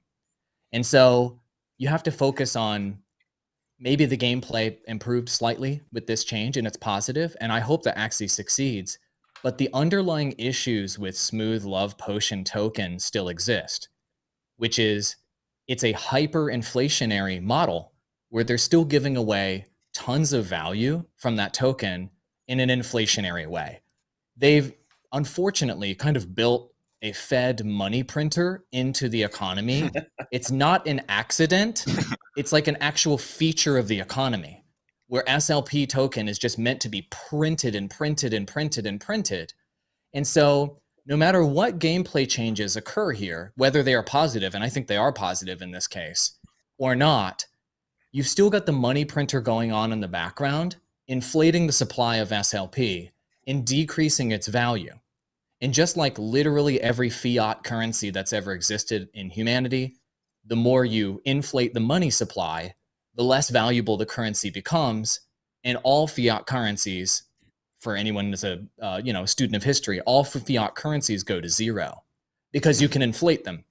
And so you have to focus on maybe the gameplay improved slightly with this change and it's positive. And I hope that Axie succeeds. But the underlying issues with Smooth Love Potion token still exist, which is it's a hyperinflationary model where they're still giving away tons of value from that token in an inflationary way. They've unfortunately kind of built a Fed money printer into the economy. It's not an accident. It's like an actual feature of the economy where SLP token is just meant to be printed and printed and printed and printed. And so no matter what gameplay changes occur here, whether they are positive, and I think they are positive in this case, or not, you've still got the money printer going on in the background, inflating the supply of SLP and decreasing its value. And just like literally every fiat currency that's ever existed in humanity, the more you inflate the money supply, the less valuable the currency becomes. And all fiat currencies, for anyone that's a student of history, all fiat currencies go to zero because you can inflate them.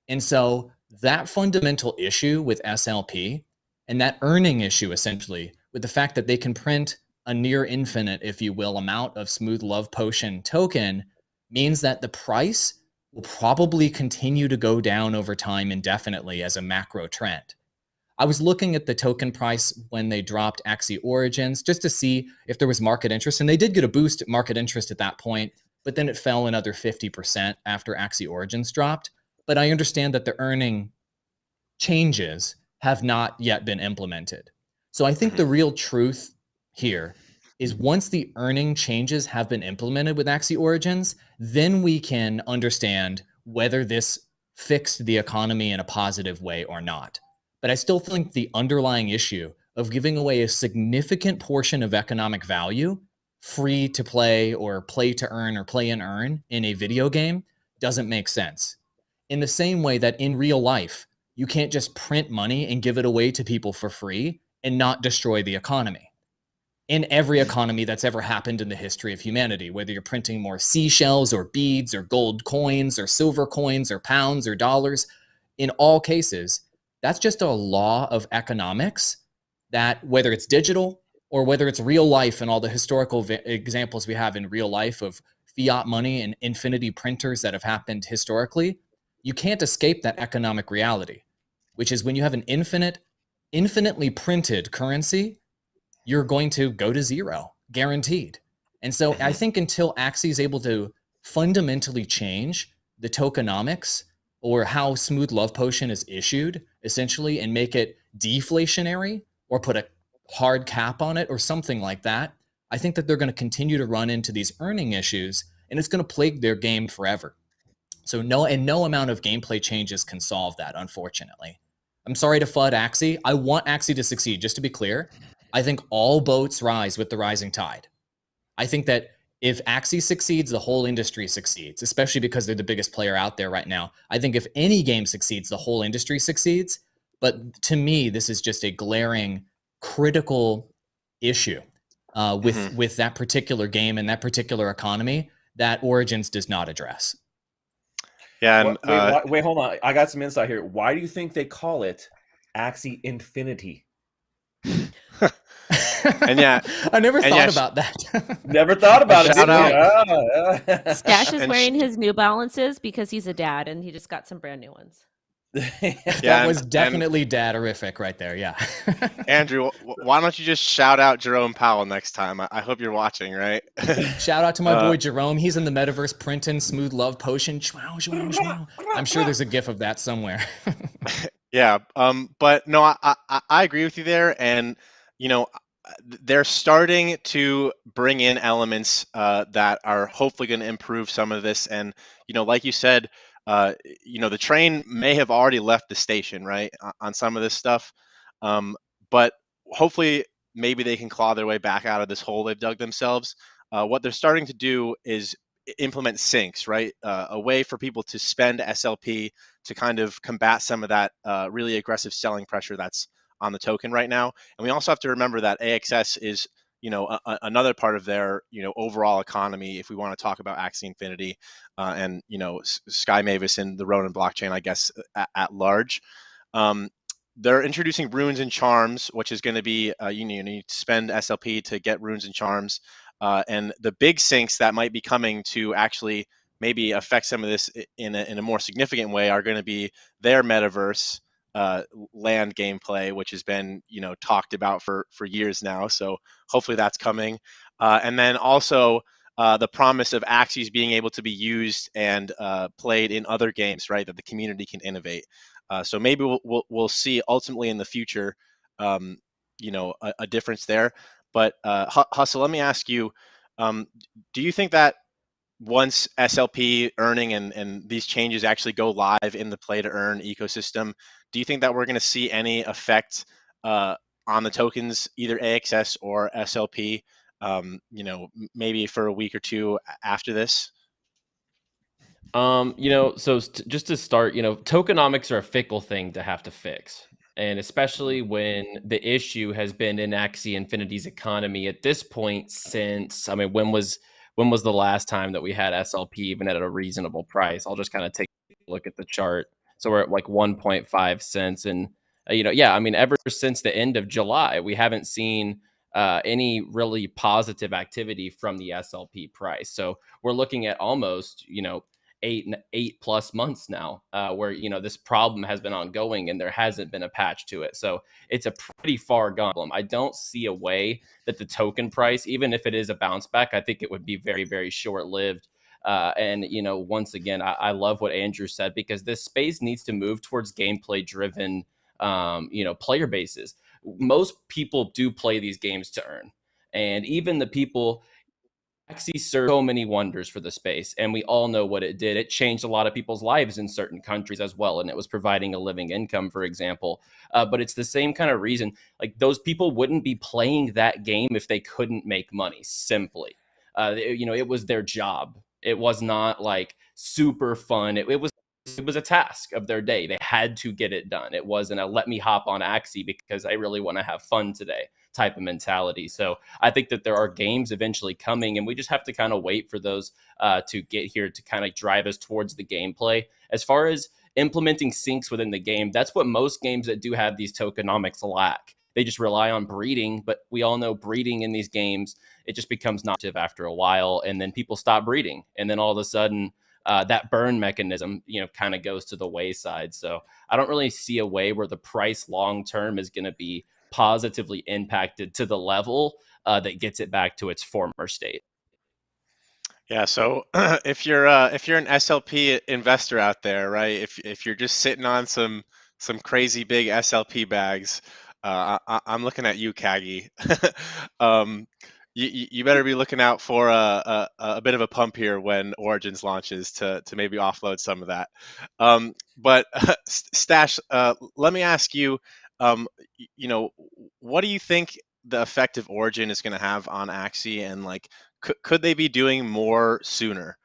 And so that fundamental issue with SLP and that earning issue, essentially, with the fact that they can print a near infinite, if you will, amount of Smooth Love Potion token means that the price will probably continue to go down over time indefinitely as a macro trend. I was looking at the token price when they dropped Axie Origins just to see if there was market interest, and they did get a boost at market interest at that point, but then it fell another 50% after Axie Origins dropped. But I understand that the earning changes have not yet been implemented. So I think the real truth here is once the earning changes have been implemented with Axie Origins, then we can understand whether this fixed the economy in a positive way or not. But I still think the underlying issue of giving away a significant portion of economic value free to play or play to earn or play and earn in a video game doesn't make sense. In the same way that in real life, you can't just print money and give it away to people for free and not destroy the economy. In every economy that's ever happened in the history of humanity, whether you're printing more seashells or beads or gold coins or silver coins or pounds or dollars, in all cases, that's just a law of economics that whether it's digital or whether it's real life and all the historical examples we have in real life of fiat money and infinity printers that have happened historically, you can't escape that economic reality, which is when you have an infinitely printed currency, you're going to go to zero, guaranteed. And so I think until Axie is able to fundamentally change the tokenomics or how Smooth Love Potion is issued, essentially, and make it deflationary or put a hard cap on it or something like that, I think that they're going to continue to run into these earning issues, and it's going to plague their game forever. So no amount of gameplay changes can solve that, unfortunately. I'm sorry to FUD Axie. I want Axie to succeed, just to be clear. I think all boats rise with the rising tide. I think that if Axie succeeds, the whole industry succeeds, especially because they're the biggest player out there right now. I think if any game succeeds, the whole industry succeeds. But to me, this is just a glaring, critical issue with that particular game and that particular economy that Origins does not address. Yeah, and wait, hold on. I got some insight here. Why do you think they call it Axie Infinity? and yeah, I never thought about that. Never thought about it. Shout out. Stache is wearing his New Balances because he's a dad and he just got some brand new ones. That was definitely dadderific right there. Yeah. Andrew, why don't you just shout out Jerome Powell next time? I hope you're watching, right? Shout out to my boy Jerome. He's in the metaverse printing Smooth Love Potion. I'm sure there's a gif of that somewhere. Yeah. But no, I agree with you there. And, they're starting to bring in elements that are hopefully going to improve some of this. And, like you said, the train may have already left the station, right, on some of this stuff. But hopefully, maybe they can claw their way back out of this hole they've dug themselves. What they're starting to do is implement sinks, right? A way for people to spend SLP to kind of combat some of that really aggressive selling pressure that's on the token right now. And we also have to remember that AXS is, another part of their, overall economy. If we want to talk about Axie Infinity and, Sky Mavis and the Ronin blockchain, I guess, at large. They're introducing runes and charms, which is going to be, you need to spend SLP to get runes and charms. And the big sinks that might be coming to actually maybe affect some of this in a more significant way are going to be their metaverse land gameplay, which has been talked about for years now. So hopefully that's coming. And then also the promise of Axies being able to be used and played in other games, right? That the community can innovate. So maybe we'll see ultimately in the future, a difference there. But Hustle, let me ask you, do you think that once SLP earning and these changes actually go live in the play to earn ecosystem, do you think that we're going to see any effect on the tokens, either AXS or SLP, maybe for a week or two after this? Just to start, tokenomics are a fickle thing to have to fix. And especially when the issue has been in Axie Infinity's economy at this point since, when was the last time that we had SLP even at a reasonable price? I'll just kind of take a look at the chart. So we're at like 1.5 cents. And, ever since the end of July, we haven't seen any really positive activity from the SLP price. So we're looking at almost, 8+ months now, where this problem has been ongoing and there hasn't been a patch to it. So it's a pretty far gone problem. I don't see a way that the token price, even if it is a bounce back, I think it would be very, very short lived. And once again, I love what Andrew said, because this space needs to move towards gameplay driven, player bases. Most people do play these games to earn, and even the people, Axie served so many wonders for the space, and we all know what it did. It changed a lot of people's lives in certain countries as well, and it was providing a living income, for example. But it's the same kind of reason. Like, those people wouldn't be playing that game if they couldn't make money. Simply, it was their job. It was not like super fun. It was a task of their day. They had to get it done. It wasn't a let me hop on Axie because I really want to have fun today type of mentality. So I think that there are games eventually coming, and we just have to kind of wait for those to get here to kind of drive us towards the gameplay. As far as implementing syncs within the game, that's what most games that do have these tokenomics lack. They just rely on breeding, but we all know breeding in these games, it just becomes not active after a while, and then people stop breeding, and then all of a sudden that burn mechanism, kind of goes to the wayside. So I don't really see a way where the price long term is going to be positively impacted to the level that gets it back to its former state. Yeah, so if you're an SLP investor out there, right? If you're just sitting on some crazy big SLP bags, I'm looking at you, Kagi. You better be looking out for a bit of a pump here when Origins launches to maybe offload some of that. But Stache, let me ask you, what do you think the effect of Origin is going to have on Axie, and like, could they be doing more sooner?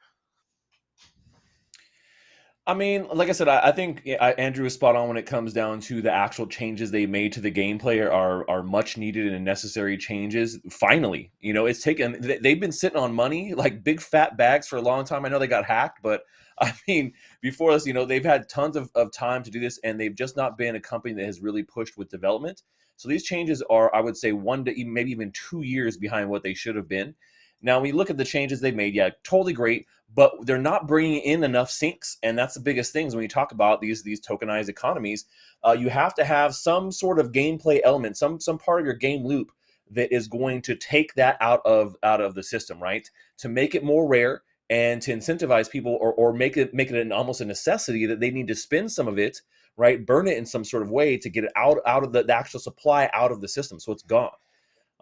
I mean, like I said, I think Andrew is spot on when it comes down to the actual changes they made to the gameplay are much needed and necessary changes. Finally, it's taken. They've been sitting on money, like big fat bags, for a long time. I know they got hacked, but I mean, before this, they've had tons of time to do this, and they've just not been a company that has really pushed with development. So these changes are, I would say, 1 to maybe even 2 years behind what they should have been. Now, when you look at the changes they've made, yeah, totally great, but they're not bringing in enough sinks, and that's the biggest things when you talk about these tokenized economies. You have to have some sort of gameplay element, some part of your game loop that is going to take that out of the system, right? To make it more rare and to incentivize people, or make it almost a necessity that they need to spend some of it, right? Burn it in some sort of way to get it out of the actual supply out of the system, so it's gone.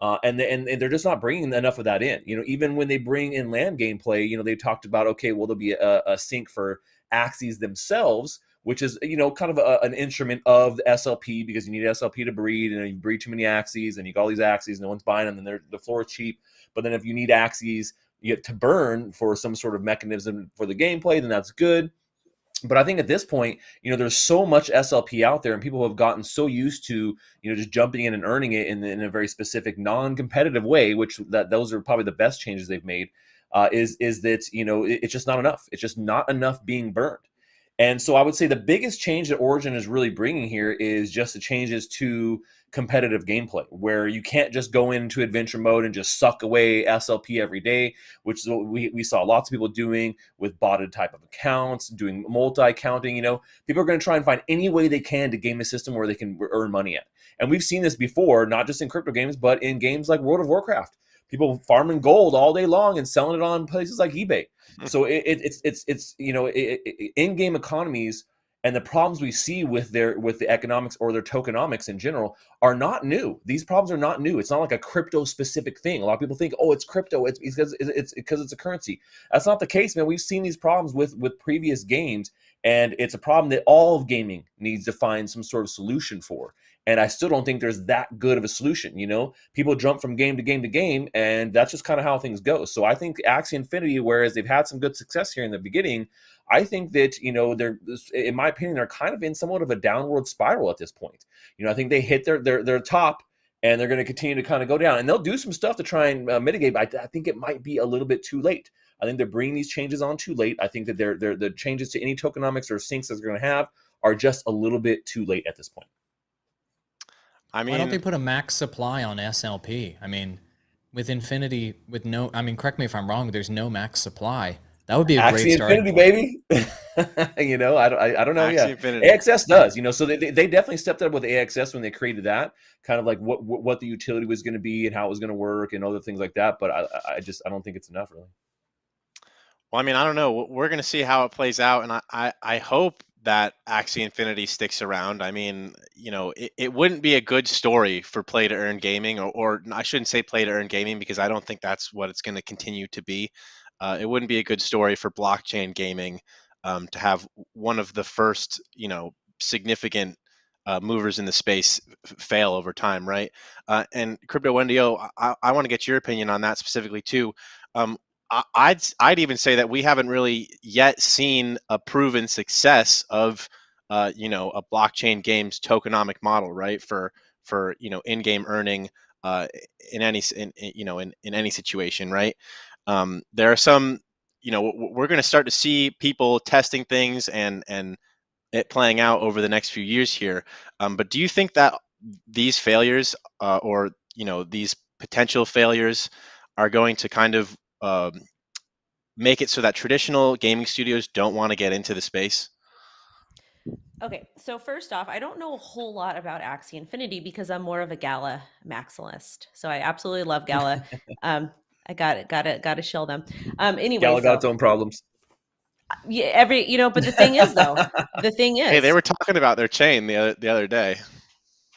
And they're just not bringing enough of that in. Even when they bring in land gameplay, they talked about, okay, well, there'll be a sync for Axies themselves, which is, kind of an instrument of the SLP, because you need SLP to breed, and you breed too many Axies, and you got all these Axies, no one's buying them, and the floor is cheap. But then if you need Axies to burn for some sort of mechanism for the gameplay, then that's good. But I think at this point, there's so much SLP out there, and people have gotten so used to, just jumping in and earning it in a very specific, non-competitive way, which those are probably the best changes they've made. Is that it's just not enough. It's just not enough being burned. And so I would say the biggest change that Origin is really bringing here is just the changes to competitive gameplay, where you can't just go into adventure mode and just suck away SLP every day, which is what we saw lots of people doing with botted type of accounts, doing multi-counting. People are going to try and find any way they can to game a system where they can earn money at. And we've seen this before, not just in crypto games, but in games like World of Warcraft. People farming gold all day long and selling it on places like eBay. So it's in-game economies and the problems we see with the economics or their tokenomics in general are not new. These problems are not new. It's not like a crypto specific thing. A lot of people think, oh, it's crypto. It's because it's a currency. That's not the case, man. We've seen these problems with previous games, and it's a problem that all of gaming needs to find some sort of solution for. And I still don't think there's that good of a solution. People jump from game to game to game, and that's just kind of how things go. So I think Axie Infinity, whereas they've had some good success here in the beginning, I think that, they're, in my opinion, they're kind of in somewhat of a downward spiral at this point. I think they hit their top, and they're going to continue to kind of go down, and they'll do some stuff to try and mitigate. But I think it might be a little bit too late. I think they're bringing these changes on too late. I think that the changes to any tokenomics or syncs that they're going to have are just a little bit too late at this point. I Why don't they mean, put a max supply on SLP? I mean, with Infinity, with no, I mean, correct me if I'm wrong, there's no max supply. That would be a great Axie starting Infinity, point. baby. I don't know. Axie Yeah, Infinity. AXS does. So they definitely stepped up with AXS when they created that, kind of like what the utility was going to be and how it was going to work and other things like that. But I don't think it's enough, really. Well, I mean, I don't know. We're going to see how it plays out, and I hope that Axie Infinity sticks around. I mean, it wouldn't be a good story for play to earn gaming, or I shouldn't say play to earn gaming because I don't think that's what it's going to continue to be. It wouldn't be a good story for blockchain gaming to have one of the first, significant movers in the space fail over time, right? And CryptoWendyO, I want to get your opinion on that specifically too. Um, I'd even say that we haven't really yet seen a proven success of a blockchain game's tokenomic model, right? For in-game earning in any situation, right? There are some, we're going to start to see people testing things and it playing out over the next few years here. But do you think that these failures or these potential failures are going to kind of make it so that traditional gaming studios don't want to get into the space? Okay, so first off, I don't know a whole lot about Axie Infinity because I'm more of a Gala maximalist. So I absolutely love Gala. I got to shill them. Gala Anyways, got though, its own problems. yeah, but the thing is, though, the thing Hey, they is, were talking about their chain the other day.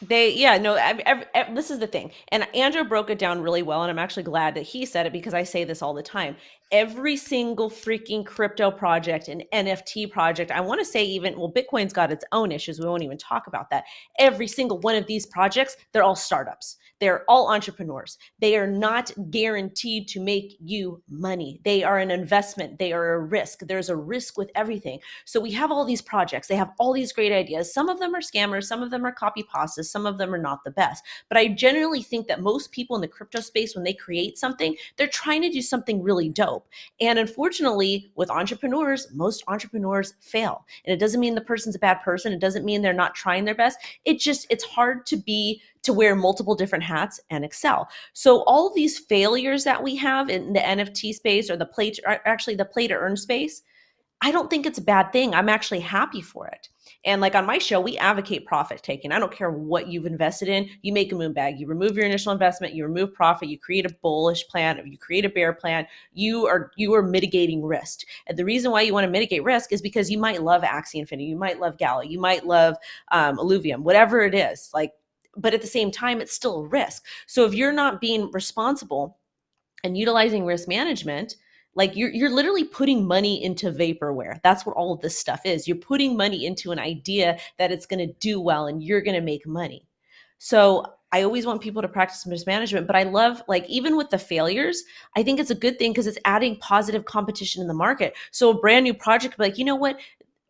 this is the thing. And Andrew broke it down really well. And I'm actually glad that he said it because I say this all the time. Every single freaking crypto project and NFT project, I want to say Bitcoin's got its own issues. We won't even talk about that. Every single one of these projects, they're all startups. They're all entrepreneurs. They are not guaranteed to make you money. They are an investment. They are a risk. There's a risk with everything. So we have all these projects. They have all these great ideas. Some of them are scammers. Some of them are copy pastas. Some of them are not the best. But I generally think that most people in the crypto space, when they create something, they're trying to do something really dope. And unfortunately, with entrepreneurs, most entrepreneurs fail. And it doesn't mean the person's a bad person. It doesn't mean they're not trying their best. It's hard to wear multiple different hats and excel. So all these failures that we have in the NFT space or the play to earn space, I don't think it's a bad thing. I'm actually happy for it. And like on my show, we advocate profit taking. I don't care what you've invested in. You make a moon bag, you remove your initial investment, you remove profit, you create a bullish plan, you create a bear plan. You are mitigating risk. And the reason why you want to mitigate risk is because you might love Axie Infinity, you might love Gala, you might love Illuvium, whatever it is. But at the same time, it's still a risk. So if you're not being responsible and utilizing risk management, like you're literally putting money into vaporware. That's what all of this stuff is. You're putting money into an idea that it's going to do well and you're going to make money. So I always want people to practice risk management, but I love, like, even with the failures, I think it's a good thing because it's adding positive competition in the market. So a brand new project could be like, you know what,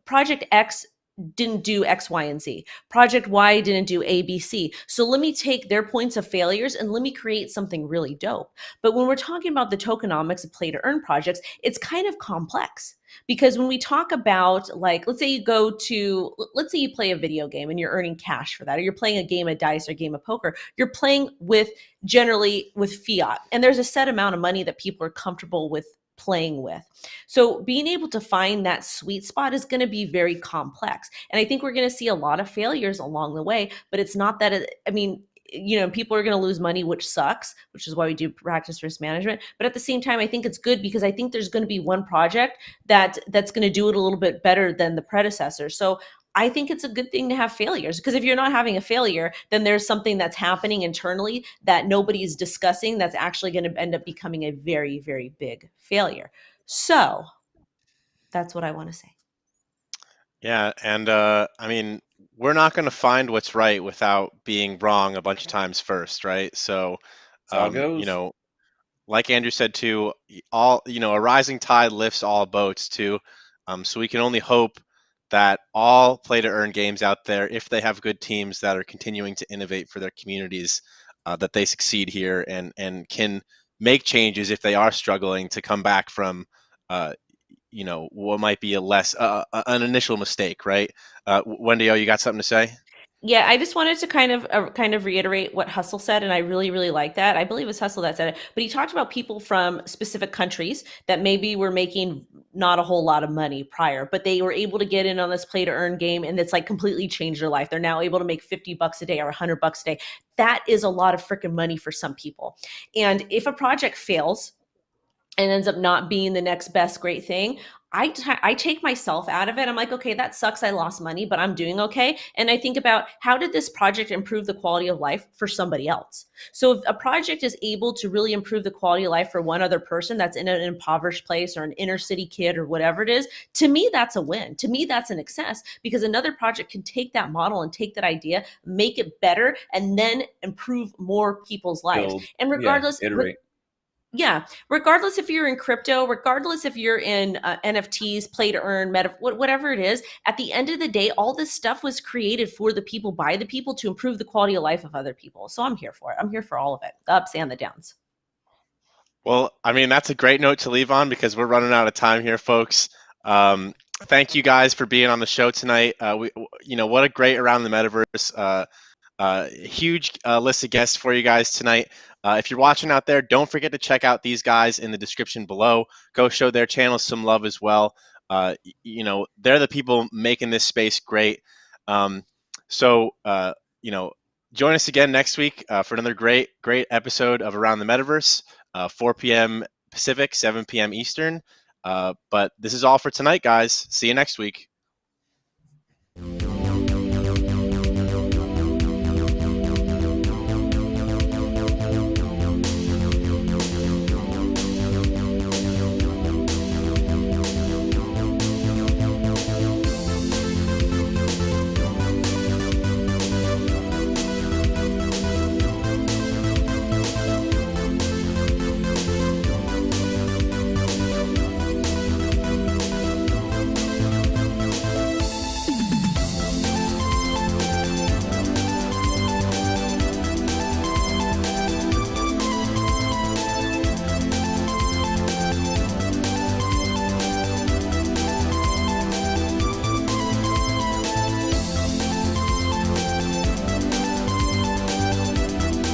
Project X didn't do X, Y, and Z. Project Y didn't do A, B, C. So let me take their points of failures and let me create something really dope. But when we're talking about the tokenomics of play to earn projects, it's kind of complex because when we talk about, like, let's say you play a video game and you're earning cash for that, or you're playing a game of dice or a game of poker, you're playing generally with fiat. And there's a set amount of money that people are comfortable with playing with. So being able to find that sweet spot is going to be very complex. And I think we're going to see a lot of failures along the way, but it's not that people are going to lose money, which sucks, which is why we do practice risk management. But at the same time, I think it's good because I think there's going to be one project that's going to do it a little bit better than the predecessor. So I think it's a good thing to have failures, because if you're not having a failure, then there's something that's happening internally that nobody's discussing that's actually going to end up becoming a very, very big failure. So that's what I want to say. Yeah, and I mean, we're not going to find what's right without being wrong a bunch of times first, right? So, That's how it goes. like Andrew said too, a rising tide lifts all boats too. So we can only hope that all play to earn games out there, if they have good teams that are continuing to innovate for their communities, that they succeed here and can make changes if they are struggling to come back from what might be an initial mistake, right? Wendy, you got something to say? Yeah, I just wanted to kind of reiterate what Hustle said, and I really really like that. I believe it was Hustle that said it, but he talked about people from specific countries that maybe were making not a whole lot of money prior, but they were able to get in on this play to earn game, and it's like completely changed their life. They're now able to make $50 a day or $100 a day. That is a lot of freaking money for some people. And if a project fails and ends up not being the next best great thing, I take myself out of it. I'm like, okay, that sucks. I lost money, but I'm doing okay. And I think about how did this project improve the quality of life for somebody else? So if a project is able to really improve the quality of life for one other person that's in an impoverished place or an inner city kid or whatever it is, to me, that's a win. To me, that's an success because another project can take that model and take that idea, make it better, and then improve more people's lives. Build, And yeah, regardless, iterate. yeah, regardless if you're in crypto, regardless if you're in NFTs, play to earn, whatever it is, at the end of the day, all this stuff was created for the people, by the people, to improve the quality of life of other people. So I'm here for it. I'm here for all of it, the ups and the downs. Well, I mean, that's a great note to leave on because we're running out of time here, folks. Thank you guys for being on the show tonight. What a great around the metaverse. Huge list of guests for you guys tonight. If you're watching out there, don't forget to check out these guys in the description below. Go show their channels some love as well. They're the people making this space great. So, join us again next week for another great episode of Around the Metaverse, 4 p.m. Pacific, 7 p.m. Eastern. But this is all for tonight, guys. See you next week.